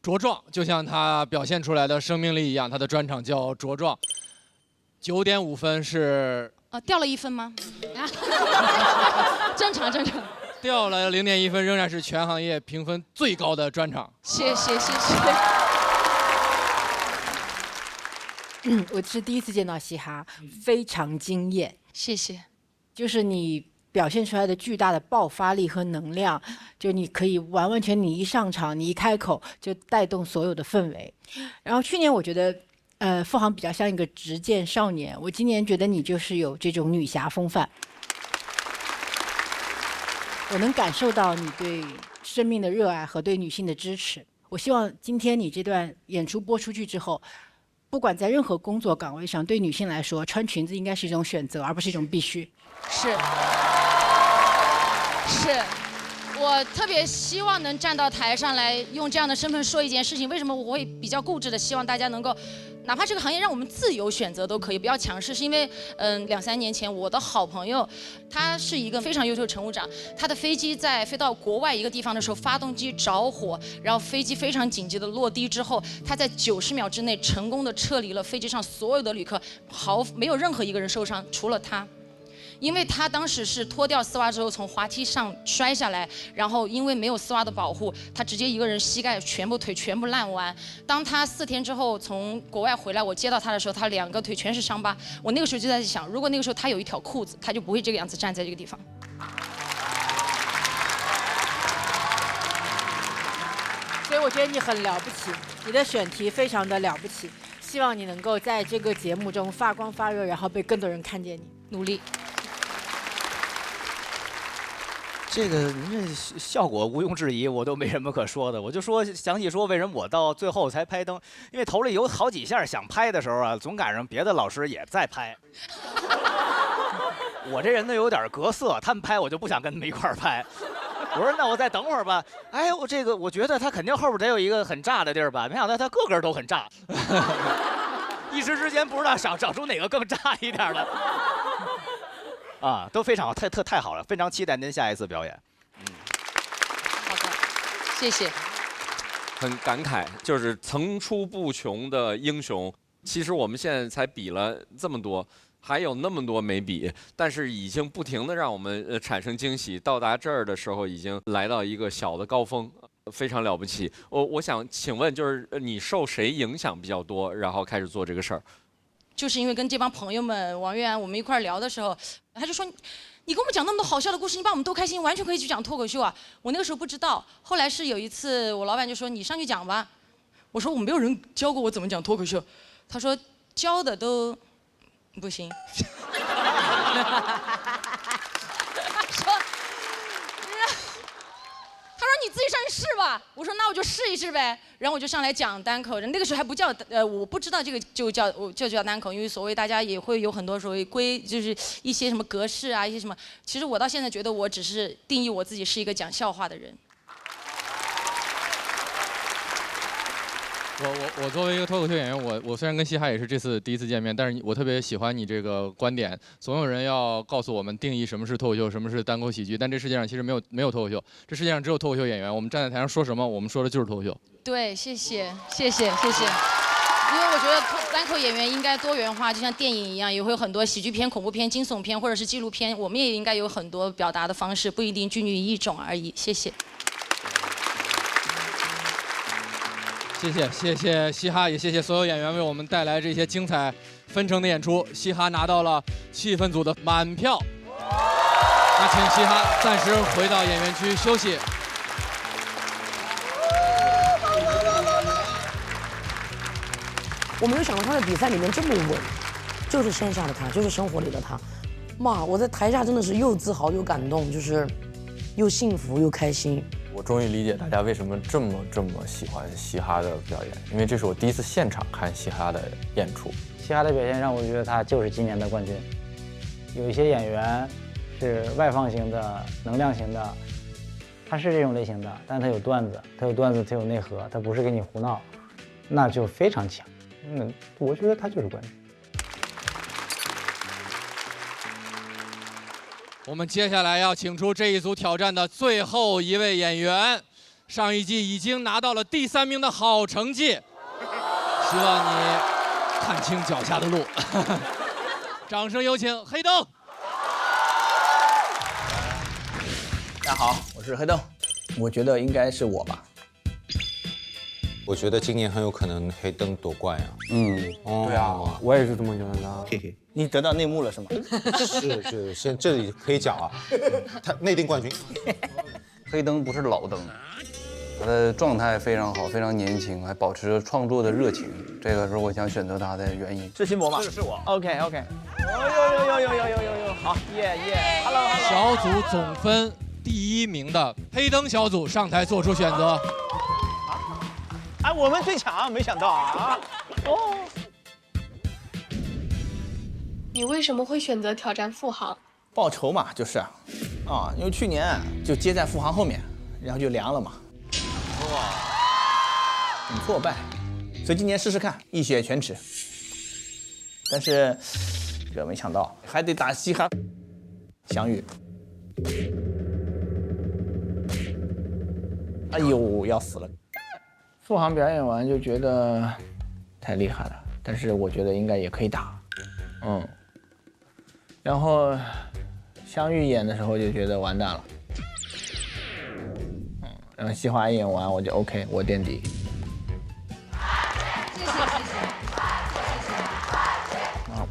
茁壮就像他表现出来的生命力一样，他的专场叫茁壮。9.5分是掉了1分吗？正常。掉了0.1分，仍然是全行业评分最高的专场。谢谢。我是第一次见到嘻哈，非常惊艳。谢谢。就是你表现出来的巨大的爆发力和能量，就你可以完全你一上场，你一开口就带动所有的氛围。然后去年我觉得，付航比较像一个执剑少年，我今年觉得你就是有这种女侠风范。我能感受到你对生命的热爱和对女性的支持。我希望今天你这段演出播出去之后，不管在任何工作岗位上，对女性来说，穿裙子应该是一种选择，而不是一种必须。是，我特别希望能站到台上来，用这样的身份说一件事情。为什么我会比较固执的希望大家能够，哪怕这个行业让我们自由选择都可以，不要强势。是因为2-3年前，我的好朋友，他是一个非常优秀的乘务长，他的飞机在飞到国外一个地方的时候，发动机着火，然后飞机非常紧急的落地之后，他在90秒之内成功的撤离了飞机上所有的旅客，没有任何一个人受伤，除了他。因为他当时是脱掉丝袜之后从滑梯上摔下来，然后因为没有丝袜的保护，他直接一个人膝盖腿全部烂完。当他4天之后从国外回来，我接到他的时候，他2个腿全是伤疤。我那个时候就在想，如果那个时候他有一条裤子，他就不会这个样子站在这个地方。所以我觉得你很了不起，你的选题非常的了不起，希望你能够在这个节目中发光发热，然后被更多人看见你，努力。这个您这效果毋庸置疑，我都没什么可说的。我就详细说为什么我到最后才拍灯，因为头里有好几下想拍的时候啊，总赶上别的老师也在拍。我这人呢有点隔色，他们拍我就不想跟他们一块儿拍。我说那我再等会儿吧。哎，我觉得他肯定后边得有一个很炸的地儿吧，没想到他个个都很炸。一时之间不知道找出哪个更炸一点的。啊，都非常好，太好了，非常期待您下一次表演。好的，谢谢。很感慨，就是层出不穷的英雄。其实我们现在才比了这么多，还有那么多没比，但是已经不停的让我们产生惊喜。到达这儿的时候，已经来到一个小的高峰，非常了不起。我想请问，就是你受谁影响比较多，然后开始做这个事儿？就是因为跟这帮朋友们王悦安我们一块聊的时候，他就说你跟我们讲那么多好笑的故事，你把我们逗开心，完全可以去讲脱口秀啊。我那个时候不知道，后来是有一次我老板就说你上去讲吧，我说我没有人教过我怎么讲脱口秀，他说教的都不行。他说你自己上去试吧，我说那我就试一试呗，然后我就上来讲单口，那个时候还不叫我不知道这个就叫单口，因为所谓大家也会有很多所谓就是一些什么格式啊，一些什么，其实我到现在觉得我只是定义我自己是一个讲笑话的人。我作为一个脱口秀演员，我虽然跟嘻哈也是这次第一次见面，但是我特别喜欢你这个观点。总有人要告诉我们定义什么是脱口秀，什么是单口喜剧，但这世界上其实没有脱口秀，这世界上只有脱口秀演员。我们站在台上说什么，我们说的就是脱口秀。对，谢谢。因为我觉得单口演员应该多元化，就像电影一样，也会有很多喜剧片、恐怖片、惊悚片或者是纪录片，我们也应该有很多表达的方式，不一定拘泥于一种而已。谢谢。谢谢嘻哈，也谢谢所有演员为我们带来这些精彩纷呈的演出。嘻哈拿到了气氛组的满票，那请嘻哈暂时回到演员区休息。我没有想到他在比赛里面这么稳，就是线下的他，就是生活里的他。妈，我在台下真的是又自豪又感动，就是又幸福又开心。我终于理解大家为什么这么喜欢嘻哈的表演，因为这是我第一次现场看嘻哈的演出。嘻哈的表现让我觉得他就是今年的冠军。有一些演员是外放型的、能量型的，他是这种类型的，但他有段子，他有内核，他不是给你胡闹，那就非常强。我觉得他就是冠军。我们接下来要请出这一组挑战的最后一位演员，上一季已经拿到了第3名的好成绩，希望你看清脚下的路。掌声有请黑灯。大家好，我是黑灯，我觉得应该是我吧。我觉得今年很有可能黑灯夺冠啊。对啊，我也是这么觉得的。嘿嘿，你得到内幕了是吗？是，先这里可以讲啊，他内定冠军。黑灯不是老灯，他的状态非常好，非常年轻，还保持着创作的热情，这个是我想选择他的原因。是新博吗？是我。OK。有，好，耶 ，Hello。小组总分第1名的黑灯小组上台做出选择。哎，我们最强，没想到啊！哦，你为什么会选择挑战富航？报仇嘛，就是啊，因为去年就接在富航后面，然后就凉了嘛。哇，很挫败，所以今年试试看，一雪前耻。但是这个没想到还得打西汉翔宇。哎呦，要死了！富航表演完就觉得太厉害了，但是我觉得应该也可以打，然后湘玉演的时候就觉得完蛋了，然后西华演完我就 OK， 我垫底。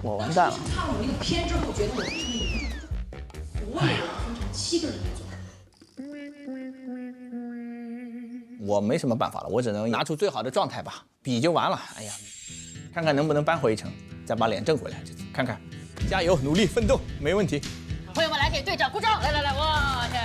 我完蛋了。看了我那个片之后，觉得我非常有用。我也分成7个人来做。我没什么办法了，我只能拿出最好的状态吧，比就完了。哎呀，看看能不能扳回一城，再把脸挣回来。这次看看，加油，努力奋斗，没问题。朋友们来给队长鼓掌！来，哇天！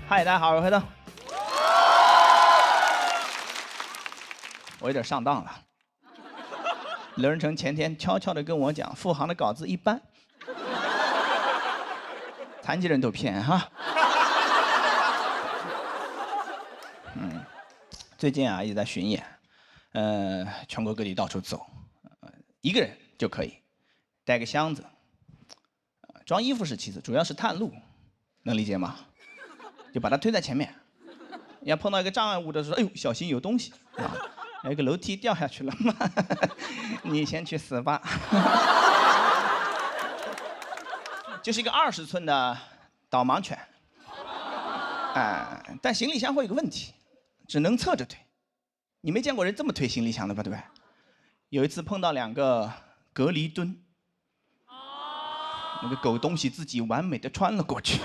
嗨，大家好，我是黑灯。我有点上当了。刘仁成前天悄悄地跟我讲，富航的稿子一般，残疾人都骗哈。最近啊一直在巡演，全国各地到处走，一个人就可以，带个箱子，装衣服是其次，主要是探路，能理解吗？就把它推在前面，要碰到一个障碍物的时候，哎呦，小心有东西啊！有一个楼梯掉下去了，你先去死吧。就是一个20寸的导盲犬，但行李箱会有个问题，只能侧着推。你没见过人这么推行李箱的吧？对不对？有一次碰到2个隔离墩，那个狗东西自己完美的穿了过去。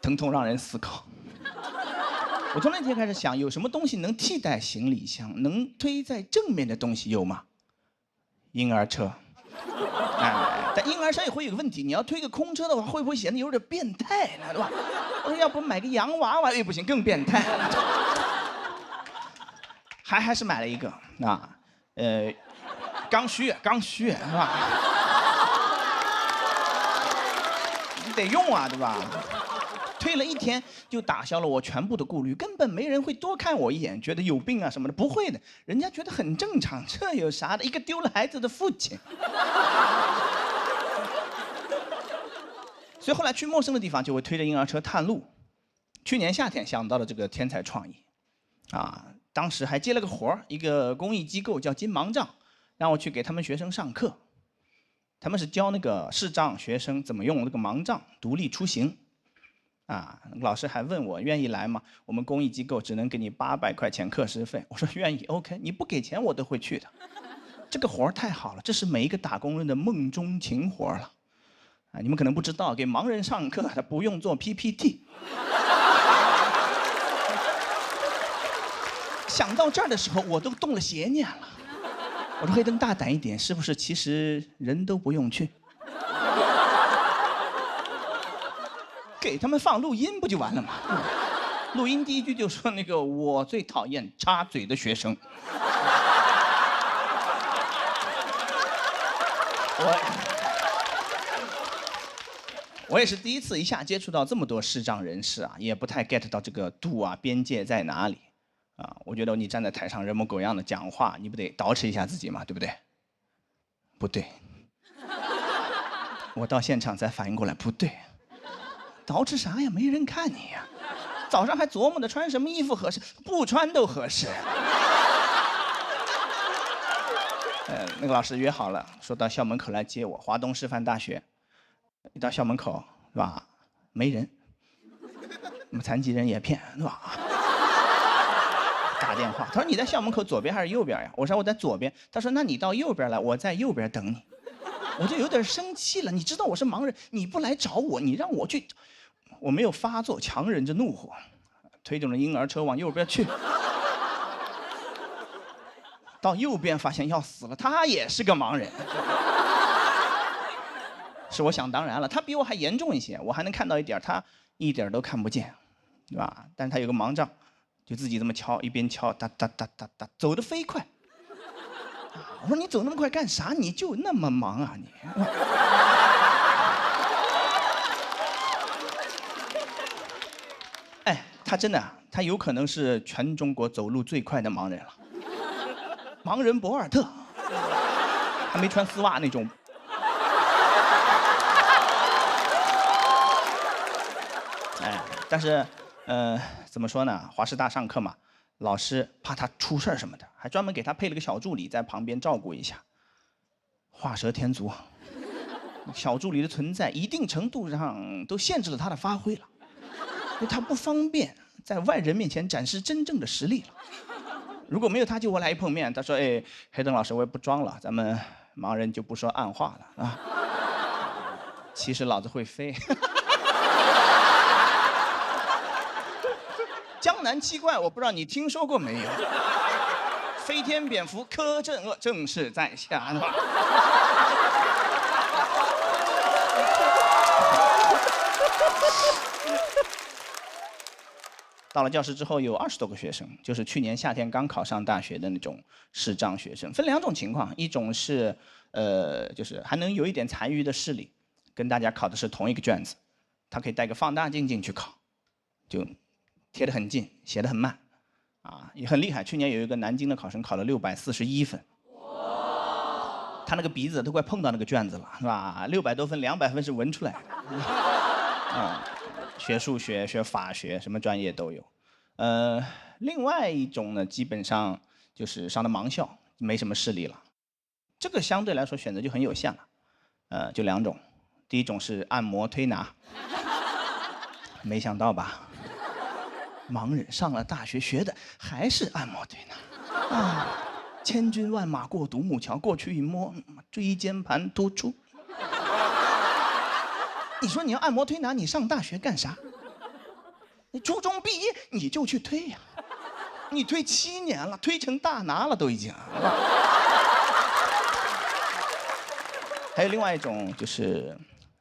疼痛让人思考。我从那天开始想，有什么东西能替代行李箱，能推在正面的东西有吗？婴儿车。但婴儿车也会有个问题，你要推个空车的话，会不会显得有点变态呢？对吧？我说要不买个洋娃娃，不行，更变态。还是买了一个啊，刚需是吧？你得用啊，对吧？推了1天就打消了我全部的顾虑，根本没人会多看我一眼，觉得有病啊什么的，不会的，人家觉得很正常，这有啥的？一个丢了孩子的父亲。所以后来去陌生的地方就会推着婴儿车探路。去年夏天想到了这个天才创意，当时还接了个活儿，一个公益机构叫金盲杖，让我去给他们学生上课。他们是教那个视障学生怎么用那个盲杖独立出行。老师还问我愿意来吗？我们公益机构只能给你800块钱课时费。我说愿意 ，OK， 你不给钱我都会去的。这个活儿太好了，这是每一个打工人的梦中情活了。你们可能不知道，给盲人上课他不用做 PPT。想到这儿的时候，我都动了邪念了。我说黑灯大胆一点，是不是其实人都不用去？给他们放录音不就完了吗？录音第1句就说那个我最讨厌插嘴的学生。我也是第一次一下接触到这么多视障人士啊，也不太 get 到这个度啊，边界在哪里啊？我觉得你站在台上人模狗样的讲话，你不得捯饬一下自己嘛，对不对？不对，我到现场才反应过来，不对，捯饬啥呀？没人看你呀。早上还琢磨着穿什么衣服合适，不穿都合适。那个老师约好了，说到校门口来接我，华东师范大学。一到校门口，是吧？没人，那么残疾人也骗，是吧？打电话，他说你在校门口左边还是右边呀？我说我在左边。他说那你到右边来，我在右边等你。我就有点生气了，你知道我是盲人，你不来找我，你让我去，我没有发作，强忍着怒火，推动着婴儿车往右边去。到右边发现要死了，他也是个盲人。是我想当然了，他比我还严重一些，我还能看到一点，他一点都看不见，对吧？但是他有个盲杖，就自己这么敲，一边敲，哒哒哒哒哒，走得飞快。我说你走那么快干啥？你就那么忙啊你？哎，他真的，他有可能是全中国走路最快的盲人了。盲人博尔特，还没穿丝袜那种。哎，但是，怎么说呢？华师大上课嘛，老师怕他出事儿什么的，还专门给他配了个小助理在旁边照顾一下。画蛇添足，小助理的存在一定程度上都限制了他的发挥了，因为他不方便在外人面前展示真正的实力了。如果没有他，就我来一碰面，他说：“哎，黑灯老师，我也不装了，咱们盲人就不说暗话了啊。其实老子会飞。”江南七怪，我不知道你听说过没有？飞天蝙蝠柯镇恶正是在下。到了教室之后，有20多个学生，就是去年夏天刚考上大学的那种视障学生，分2种情况，一种是就是还能有一点残余的视力，跟大家考的是同一个卷子，他可以带个放大镜进去考，就贴得很近，写得很慢，啊，也很厉害。去年有一个南京的考生考了641分，他那个鼻子都快碰到那个卷子了，是吧？600多分，200分是闻出来的。学数学、学法学，什么专业都有。另外一种呢，基本上就是上的盲校，没什么视力了。这个相对来说选择就很有限了。就2种，第一种是按摩推拿，没想到吧？盲人上了大学学的还是按摩推拿啊！千军万马过独木桥，过去一摸，椎间盘突出。你说你要按摩推拿，你上大学干啥？你初中毕业你就去推呀，你推7年了，推成大拿了都已经。还有另外一种就是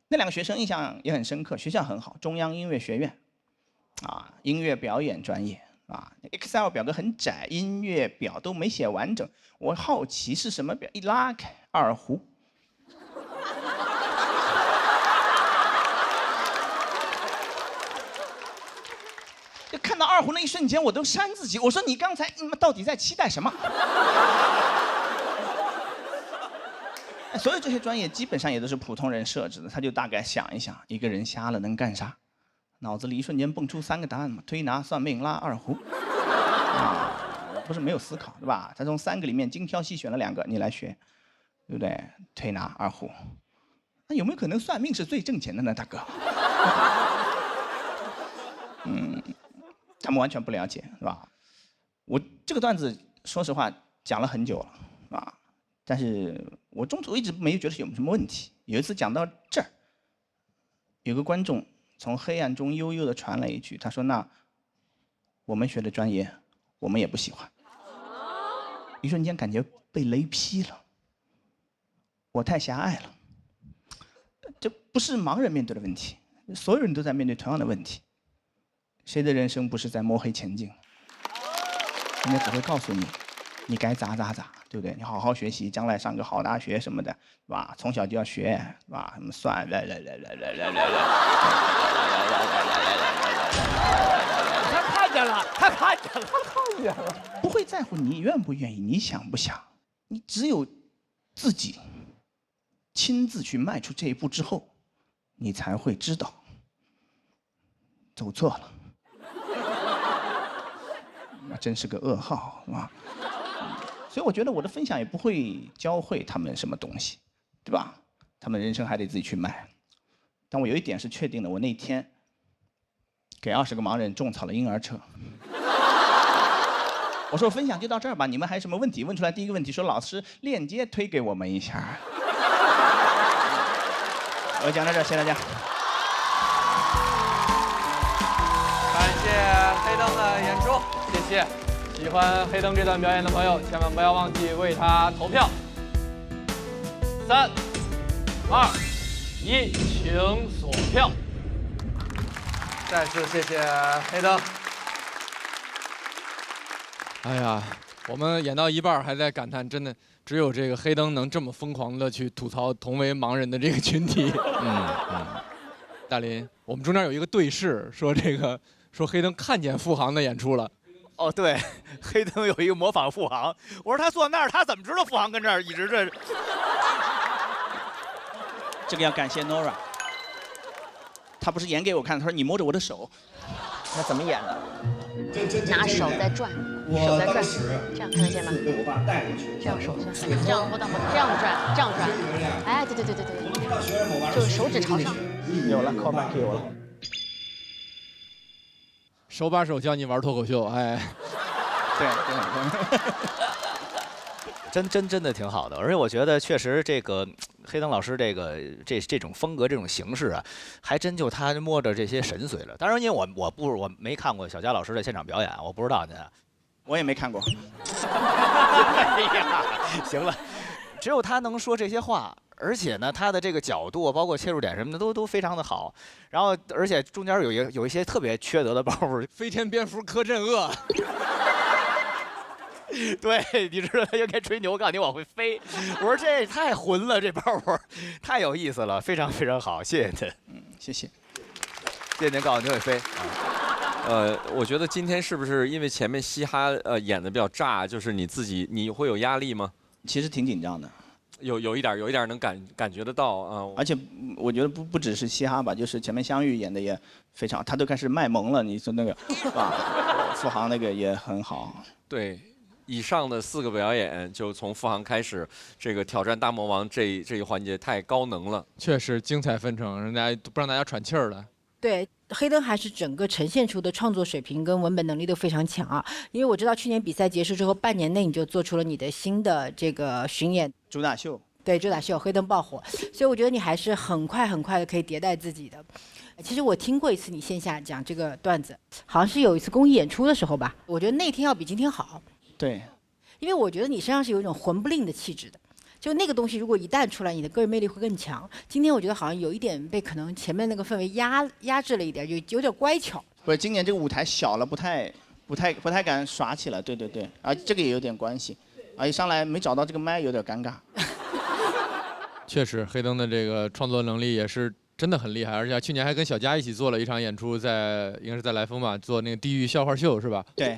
那2个学生印象也很深刻，学校很好，中央音乐学院，啊，音乐表演专业啊 ，Excel 表格很窄，音乐表都没写完整。我好奇是什么表，一拉开二胡。就看到二胡那一瞬间，我都扇自己。我说你刚才到底在期待什么？所有这些专业基本上也都是普通人设置的，他就大概想一想，一个人瞎了能干啥？脑子里一瞬间蹦出3个答案嘛：推拿、算命、拉二胡。啊，不是没有思考，对吧？他从3个里面精挑细选了2个，你来学，对不对？推拿、二胡，那有没有可能算命是最挣钱的呢，大哥？他们完全不了解，是吧？我这个段子说实话讲了很久了，啊，但是我中途一直没有觉得有什么问题。有一次讲到这儿，有个观众从黑暗中悠悠地传来一句，他说：“那我们学的专业，我们也不喜欢。”一瞬间感觉被雷劈了，我太狭隘了。这不是盲人面对的问题，所有人都在面对同样的问题。谁的人生不是在摸黑前进？人家只会告诉你，你该咋咋咋，对不对？你好好学习，将来上个好大学什么的，是吧？从小就要学，是吧？什么算，他看见了，他看见了，不会在乎你愿不愿意，你想不想？你只有自己亲自去迈出这一步之后，你才会知道走错了，那真是个噩耗，是吧？所以我觉得我的分享也不会教会他们什么东西，对吧？他们人生还得自己去迈。但我有一点是确定的，我那天给20个盲人种草了婴儿车。我说我分享就到这儿吧，你们还有什么问题？问出来第一个问题说老师链接推给我们一下。我讲到这儿，谢谢大家。感谢黑灯的演出，谢谢。喜欢黑灯这段表演的朋友，千万不要忘记为他投票。3、2、1，请锁票。再次谢谢黑灯。哎呀，我们演到一半还在感叹，真的只有这个黑灯能这么疯狂的去吐槽同为盲人的这个群体。大林，我们中间有一个对视，说黑灯看见付航的演出了。哦，对，黑灯有一个模仿付航，我说他坐那儿，他怎么知道付航跟这儿一直这？这个要感谢 Nora， 他不是演给我看，他说你摸着我的手，那怎么演的？拿手在转，手在转，这样看得见吗？被我爸带进去，这样手这样拨到这样转，这样转，哎，对，就是手指朝上。有了 ，callback 有了。手把手教你玩脱口秀，哎，对，真的挺好的，而且我觉得确实这个黑灯老师这种风格这种形式啊，还真就他摸着这些神髓了。当然，因为我没看过小佳老师的现场表演，我不知道您。我也没看过。哎呀，行了，只有他能说这些话。而且呢，他的这个角度，包括切入点什么的，都非常的好。然后，而且中间有一些特别缺德的包袱，飞天蝙蝠柯镇恶。对，你知道他应该吹牛，告诉你我会飞。我说这太混了，这包袱太有意思了，非常非常好，谢谢您。谢谢。谢谢您告诉你会飞。我觉得今天是不是因为前面嘻哈演的比较炸，就是你会有压力吗？其实挺紧张的。有一点能感觉得到啊，而且我觉得不只是嘻哈吧，就是前面相遇演的也非常，他都开始卖萌了。你说那个，啊，付航那个也很好。对，以上的4个表演就从付航开始，这个挑战大魔王这一环节太高能了，确实精彩纷呈，不让大家喘气儿了。对，黑灯还是整个呈现出的创作水平跟文本能力都非常强啊。因为我知道去年比赛结束之后，半年内你就做出了你的新的这个巡演主打秀。对，主打秀黑灯爆火，所以我觉得你还是很快的可以迭代自己的。其实我听过一次你线下讲这个段子，好像是有一次公益演出的时候吧。我觉得那天要比今天好。对，因为我觉得你身上是有一种混不吝的气质的。就那个东西，如果一旦出来，你的个人魅力会更强。今天我觉得好像有一点被可能前面那个氛围压制了一点，有点乖巧。不是，今年这个舞台小了，不太敢耍起来。对，啊，这个也有点关系。啊，一上来没找到这个麦，有点尴尬。确实，黑灯的这个创作能力也是真的很厉害，而且去年还跟小佳一起做了一场演出，应该是在来风吧，做那个地狱笑话秀是吧？对，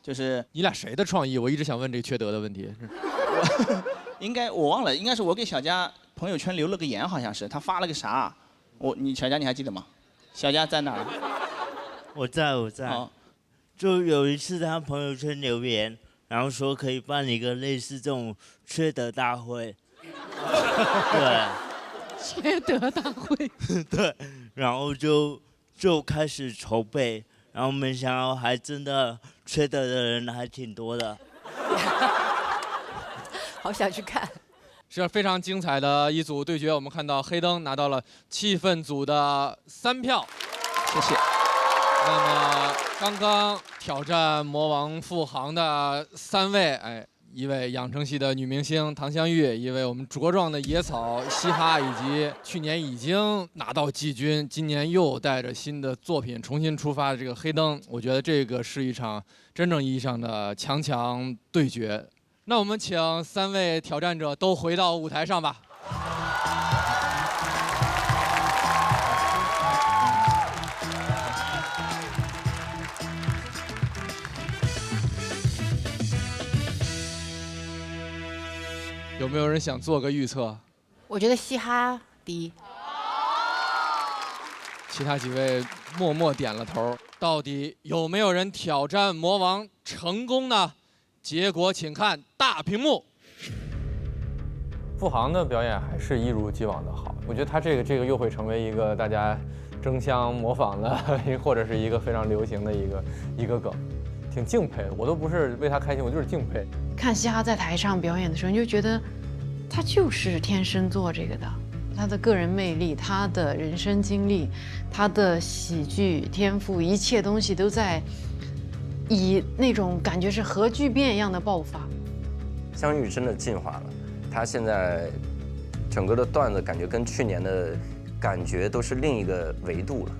就是你俩谁的创意？我一直想问这个缺德的问题。我忘了，应该是我给小佳朋友圈留了个言，好像是他发了个啥？小佳你还记得吗？小佳在哪儿？我在。哦，就有一次他朋友圈留言，然后说可以办一个类似这种缺德大会。对。缺德大会。对，然后就开始筹备，然后没想到还真的缺德的人还挺多的。好想去看，是非常精彩的一组对决。我们看到黑灯拿到了气氛组的3票，谢谢。那么刚刚挑战魔王付航的3位，一位养成系的女明星唐香玉，一位我们茁壮的野草嘻哈，以及去年已经拿到季军，今年又带着新的作品重新出发的这个黑灯。我觉得这个是一场真正意义上的强对决。那我们请3位挑战者都回到舞台上吧。有没有人想做个预测？我觉得嘻哈第一。其他几位默默点了头。到底有没有人挑战魔王成功呢？结果请看大屏幕。付航的表演还是一如既往的好，我觉得他这个又会成为一个大家争相模仿的，或者是一个非常流行的一个梗，挺敬佩的。我都不是为他开心，我就是敬佩。看嘻哈在台上表演的时候，你就觉得他就是天生做这个的。他的个人魅力，他的人生经历，他的喜剧天赋，一切东西都在以那种感觉是核聚变一样的爆发。相遇真的进化了，他现在整个的段子感觉跟去年的感觉都是另一个维度了。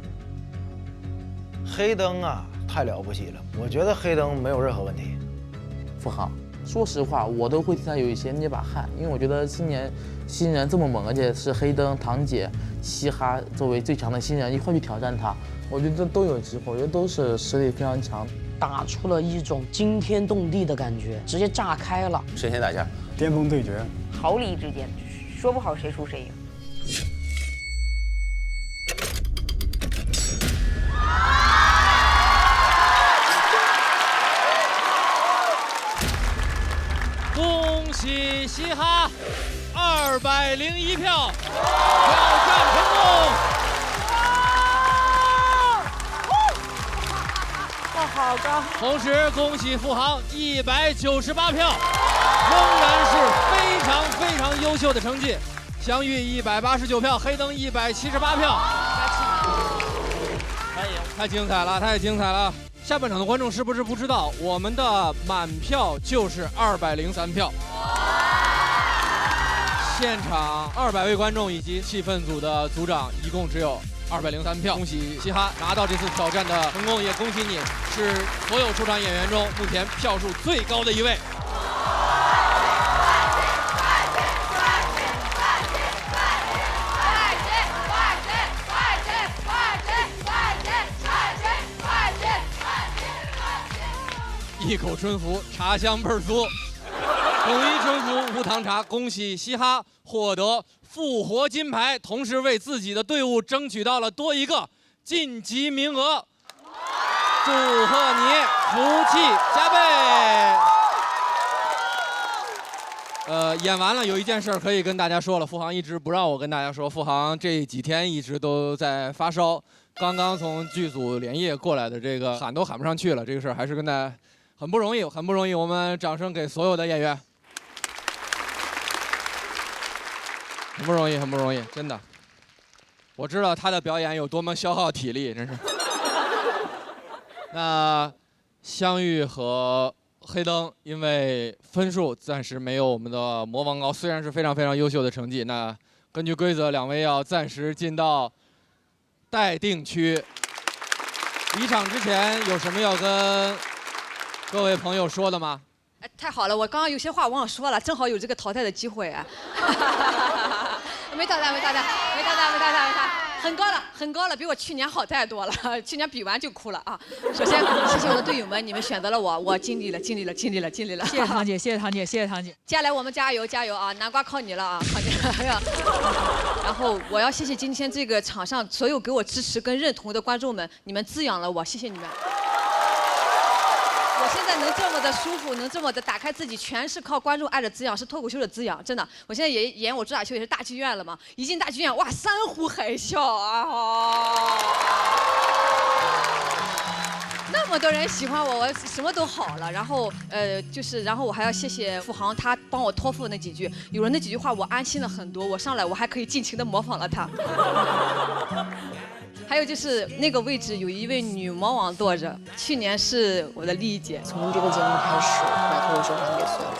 黑灯啊，太了不起了！我觉得黑灯没有任何问题。付航，说实话，我都会替他有一些捏把汗，因为我觉得新人这么猛，而且是黑灯、堂姐、嘻哈作为最强的新人一块去挑战他，我觉得都有机会，我觉得都是实力非常强，打出了一种惊天动地的感觉，直接炸开了。谁先打架？巅峰对决，毫厘之间，说不好谁输谁赢。恭喜嘻哈201票，挑战成功。好高！同时恭喜付航198票，仍然是非常优秀的成绩。相遇189票，黑灯178票。太精彩了，太精彩了！下半场的观众是不是不知道，我们的满票就是203票？现场200位观众以及气氛组的组长一共只有203票。恭喜嘻哈拿到这次挑战的成功，也恭喜你是所有出场演员中目前票数最高的一位。一口春福，茶香倍儿足。统一春福无糖茶，恭喜嘻哈获得复活金牌，同时为自己的队伍争取到了多一个晋级名额。祝贺你，福气加倍！演完了，有一件事可以跟大家说了。付航一直不让我跟大家说，付航这几天一直都在发烧，刚刚从剧组连夜过来的，这个喊都喊不上去了。这个事儿还是跟大家很不容易，很不容易。我们掌声给所有的演员，很不容易，很不容易，真的。我知道他的表演有多么消耗体力，真是。那相遇和黑灯因为分数暂时没有我们的魔王高，虽然是非常优秀的成绩。那根据规则，2位要暂时进到待定区。离场之前有什么要跟各位朋友说的吗？哎，太好了，我刚刚有些话忘了说了，正好有这个淘汰的机会啊。没淘汰，很高了，比我去年好太多了。去年比完就哭了啊。首先谢谢我的队友们，你们选择了我，我尽力了。谢谢堂姐，谢谢堂姐。接下来我们加油啊！南瓜靠你了啊，靠你了。然后我要谢谢今天这个场上所有给我支持跟认同的观众们，你们滋养了我，谢谢你们。我现在能这么的舒服，能这么的打开自己，全是靠观众爱的滋养，是脱口秀的滋养，真的。我现在也演我主打秀也是大剧院了嘛，一进大剧院，哇，山呼海啸啊！那么多人喜欢我，我什么都好了。然后然后我还要谢谢付航，他帮我托付那几句，有了那几句话，我安心了很多。我上来我还可以尽情的模仿了他。还有就是那个位置有一位女魔王坐着，去年是我的丽姐，从这个节目开始把脱口秀还给所有人。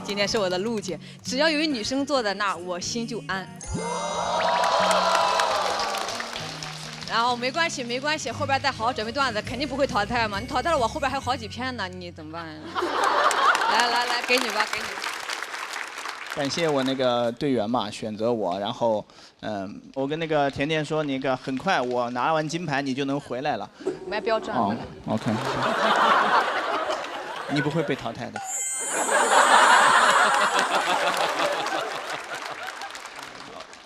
今年是我的陆姐，只要有一女生坐在那儿，我心就安。然后没关系，后边再好好准备段子，肯定不会淘汰嘛。你淘汰了我后边还有好几篇呢，你怎么办？来，给你吧，给你。感谢我那个队员嘛，选择我，然后，我跟那个甜甜说，那个很快我拿完金牌你就能回来了。我们要标准。哦 ，OK。你不会被淘汰的。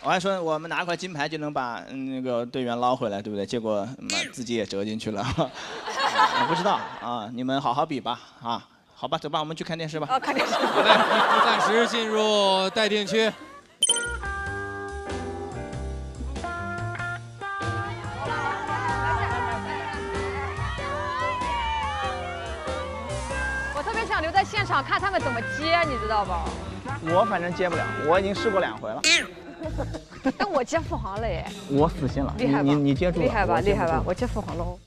我还说我们拿块金牌就能把那个队员捞回来，对不对？结果自己也折进去了。我不知道啊，你们好好比吧啊。好吧，走吧，我们去看电视吧。看电视。好的，暂时进入待定区。我特别想留在现场看他们怎么接，你知道吧？我反正接不了，我已经试过2回了。但我接付航了耶！我死心了，厉害吧？你接住了，厉害吧？厉害吧？我接付航喽。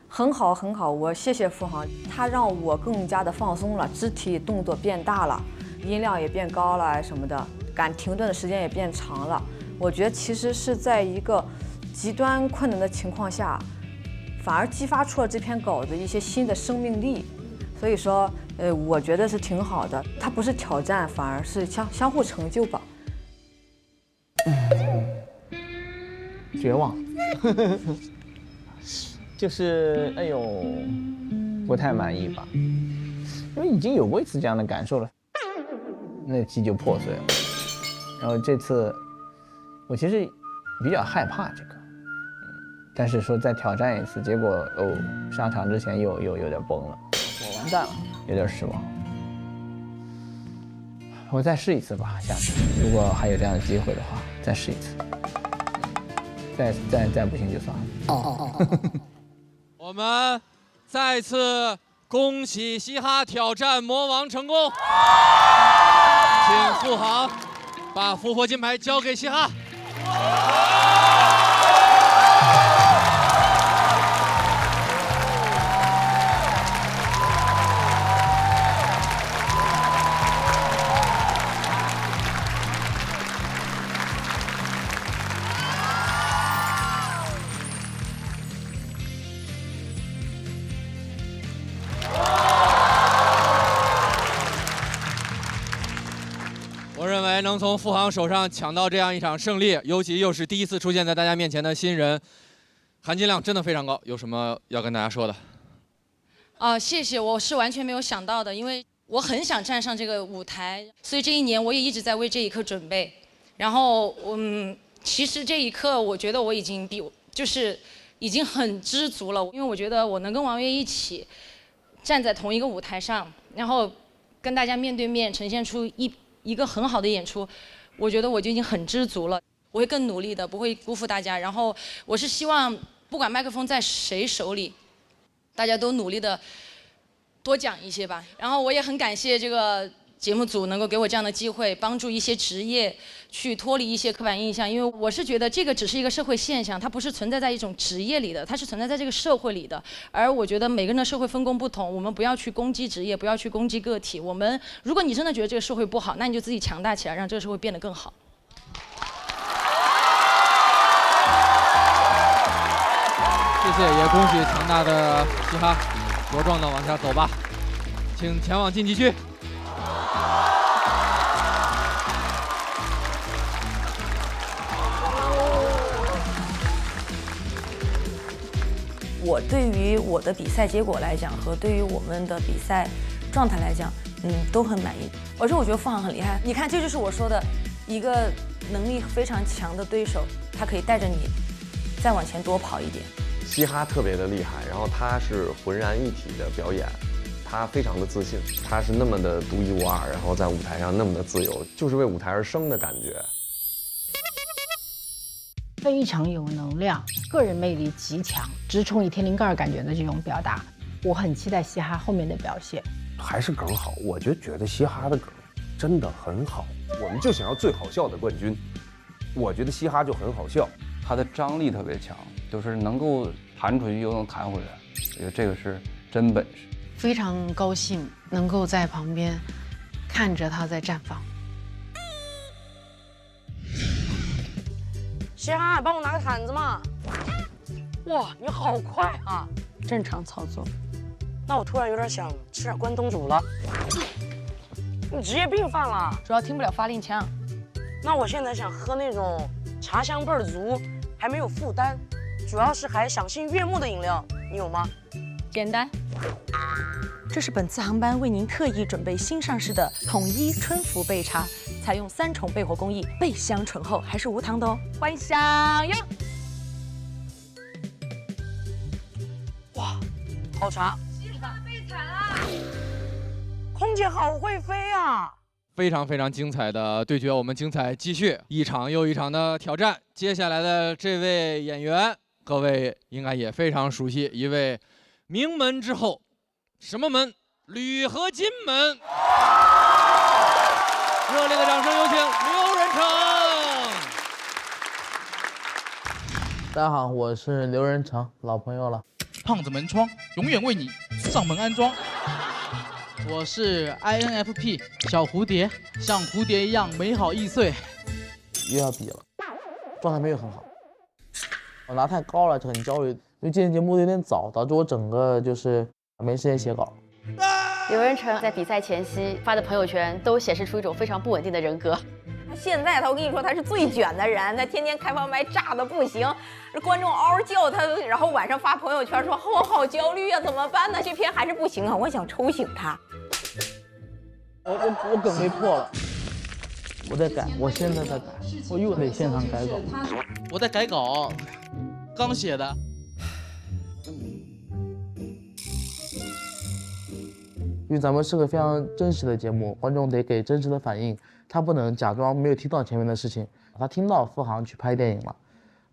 很好，很好，我谢谢付航，他让我更加的放松了，肢体动作变大了，音量也变高了什么的，敢停顿的时间也变长了。我觉得其实是在一个极端困难的情况下，反而激发出了这篇稿子一些新的生命力。所以说，我觉得是挺好的，它不是挑战，反而是相互成就吧。绝望。就是哎呦，不太满意吧？因为已经有过一次这样的感受了，那期就破碎了。然后这次，我其实比较害怕这个，但是说再挑战一次，结果上场之前又有点崩了，我完蛋了，有点失望。我再试一次吧，下次如果还有这样的机会的话，再试一次。再不行就算了。我们再次恭喜嘻哈挑战魔王成功，请付航把复活金牌交给嘻哈。能从付航手上抢到这样一场胜利，尤其又是第一次出现在大家面前的新人，含金量真的非常高。有什么要跟大家说的？谢谢，我是完全没有想到的，因为我很想站上这个舞台，所以这1年我也一直在为这一刻准备。然后，其实这一刻我觉得我已经已经很知足了，因为我觉得我能跟王悦一起站在同一个舞台上，然后跟大家面对面呈现出一个很好的演出，我觉得我就已经很知足了。我会更努力的，不会辜负大家。然后我是希望，不管麦克风在谁手里，大家都努力的多讲一些吧。然后我也很感谢这个节目组能够给我这样的机会，帮助一些职业去脱离一些刻板印象。因为我是觉得这个只是一个社会现象，它不是存在在一种职业里的，它是存在在这个社会里的。而我觉得每个人的社会分工不同，我们不要去攻击职业，不要去攻击个体。如果你真的觉得这个社会不好，那你就自己强大起来，让这个社会变得更好。谢谢，也恭喜强大的嘻哈茁壮的往下走吧，请前往晋级区。我对于我的比赛结果来讲，和对于我们的比赛状态来讲，都很满意。而且我觉得付航很厉害，你看，这就是我说的，一个能力非常强的对手，他可以带着你再往前多跑一点。嘻哈特别的厉害，然后他是浑然一体的表演，他非常的自信，他是那么的独一无二，然后在舞台上那么的自由，就是为舞台而生的感觉。非常有能量，个人魅力极强，直冲倚天灵盖感觉的这种表达，我很期待嘻哈后面的表现。还是梗好，我就觉得嘻哈的梗真的很好，我们就想要最好笑的冠军，我觉得嘻哈就很好笑，它的张力特别强，就是能够弹出去又能弹回来，我觉得这个是真本事。非常高兴能够在旁边看着他在绽放。嘻哈，帮我拿个毯子嘛！哇，你好快啊！正常操作。那我突然有点想吃点关东煮了。你职业病犯了，主要听不了发令枪。那我现在想喝那种茶香倍儿足，还没有负担，主要是还赏心悦目的饮料，你有吗？简单。这是本次航班为您特意准备新上市的统一春福焙茶，采用3重焙火工艺，倍香醇厚，还是无糖的哦。欢迎享用。哇，好茶！被惨了！空姐好会飞啊！非常非常精彩的对决，我们精彩继续，一场又一场的挑战。接下来的这位演员，各位应该也非常熟悉，一位名门之后，什么门？铝合金门。热烈的掌声有请刘仁成。大家好，我是刘仁成，老朋友了。胖子门窗永远为你上门安装。我是 INFP 小蝴蝶，像蝴蝶一样美好易碎。又要比了，状态没有很好，我拿太高了，很焦虑。因为今天节目有点早，导致我整个就是没时间写稿。刘仁成在比赛前夕发的朋友圈都显示出一种非常不稳定的人格。现在我跟你说，他是最卷的人，他天天开放麦炸的不行，观众嗷嗷叫他，然后晚上发朋友圈说我好焦虑啊，怎么办呢？这篇还是不行啊，我想抽醒他。我梗没破了，我在改，我现在在改，我又得现场改稿。我在改稿，刚写的。因为咱们是个非常真实的节目，观众得给真实的反应，他不能假装没有听到前面的事情。他听到付航去拍电影了，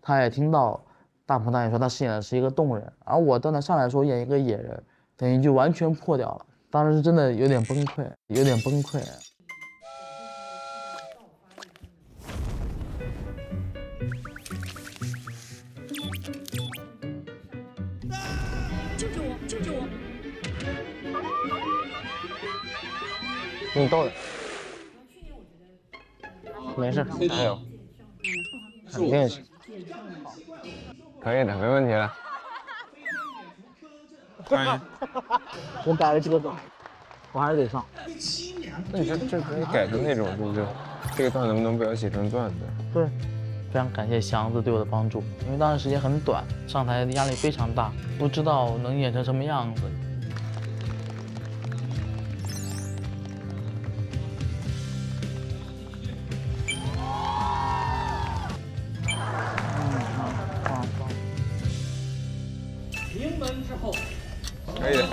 他也听到大鹏导演说他饰演的是一个动人，而我当他上来说演一个野人，等于就完全破掉了。当时真的有点崩溃，有点崩溃。救救我！救救我！给你倒点，没事，加油，肯定行，可以的，没问题的。我改了几个梗，我还是得上。那你这可以改成那种，就是这个段能不能不要写成段子？对，非常感谢祥子对我的帮助，因为当时时间很短，上台的压力非常大，不知道能演成什么样子。名门之后，可以的。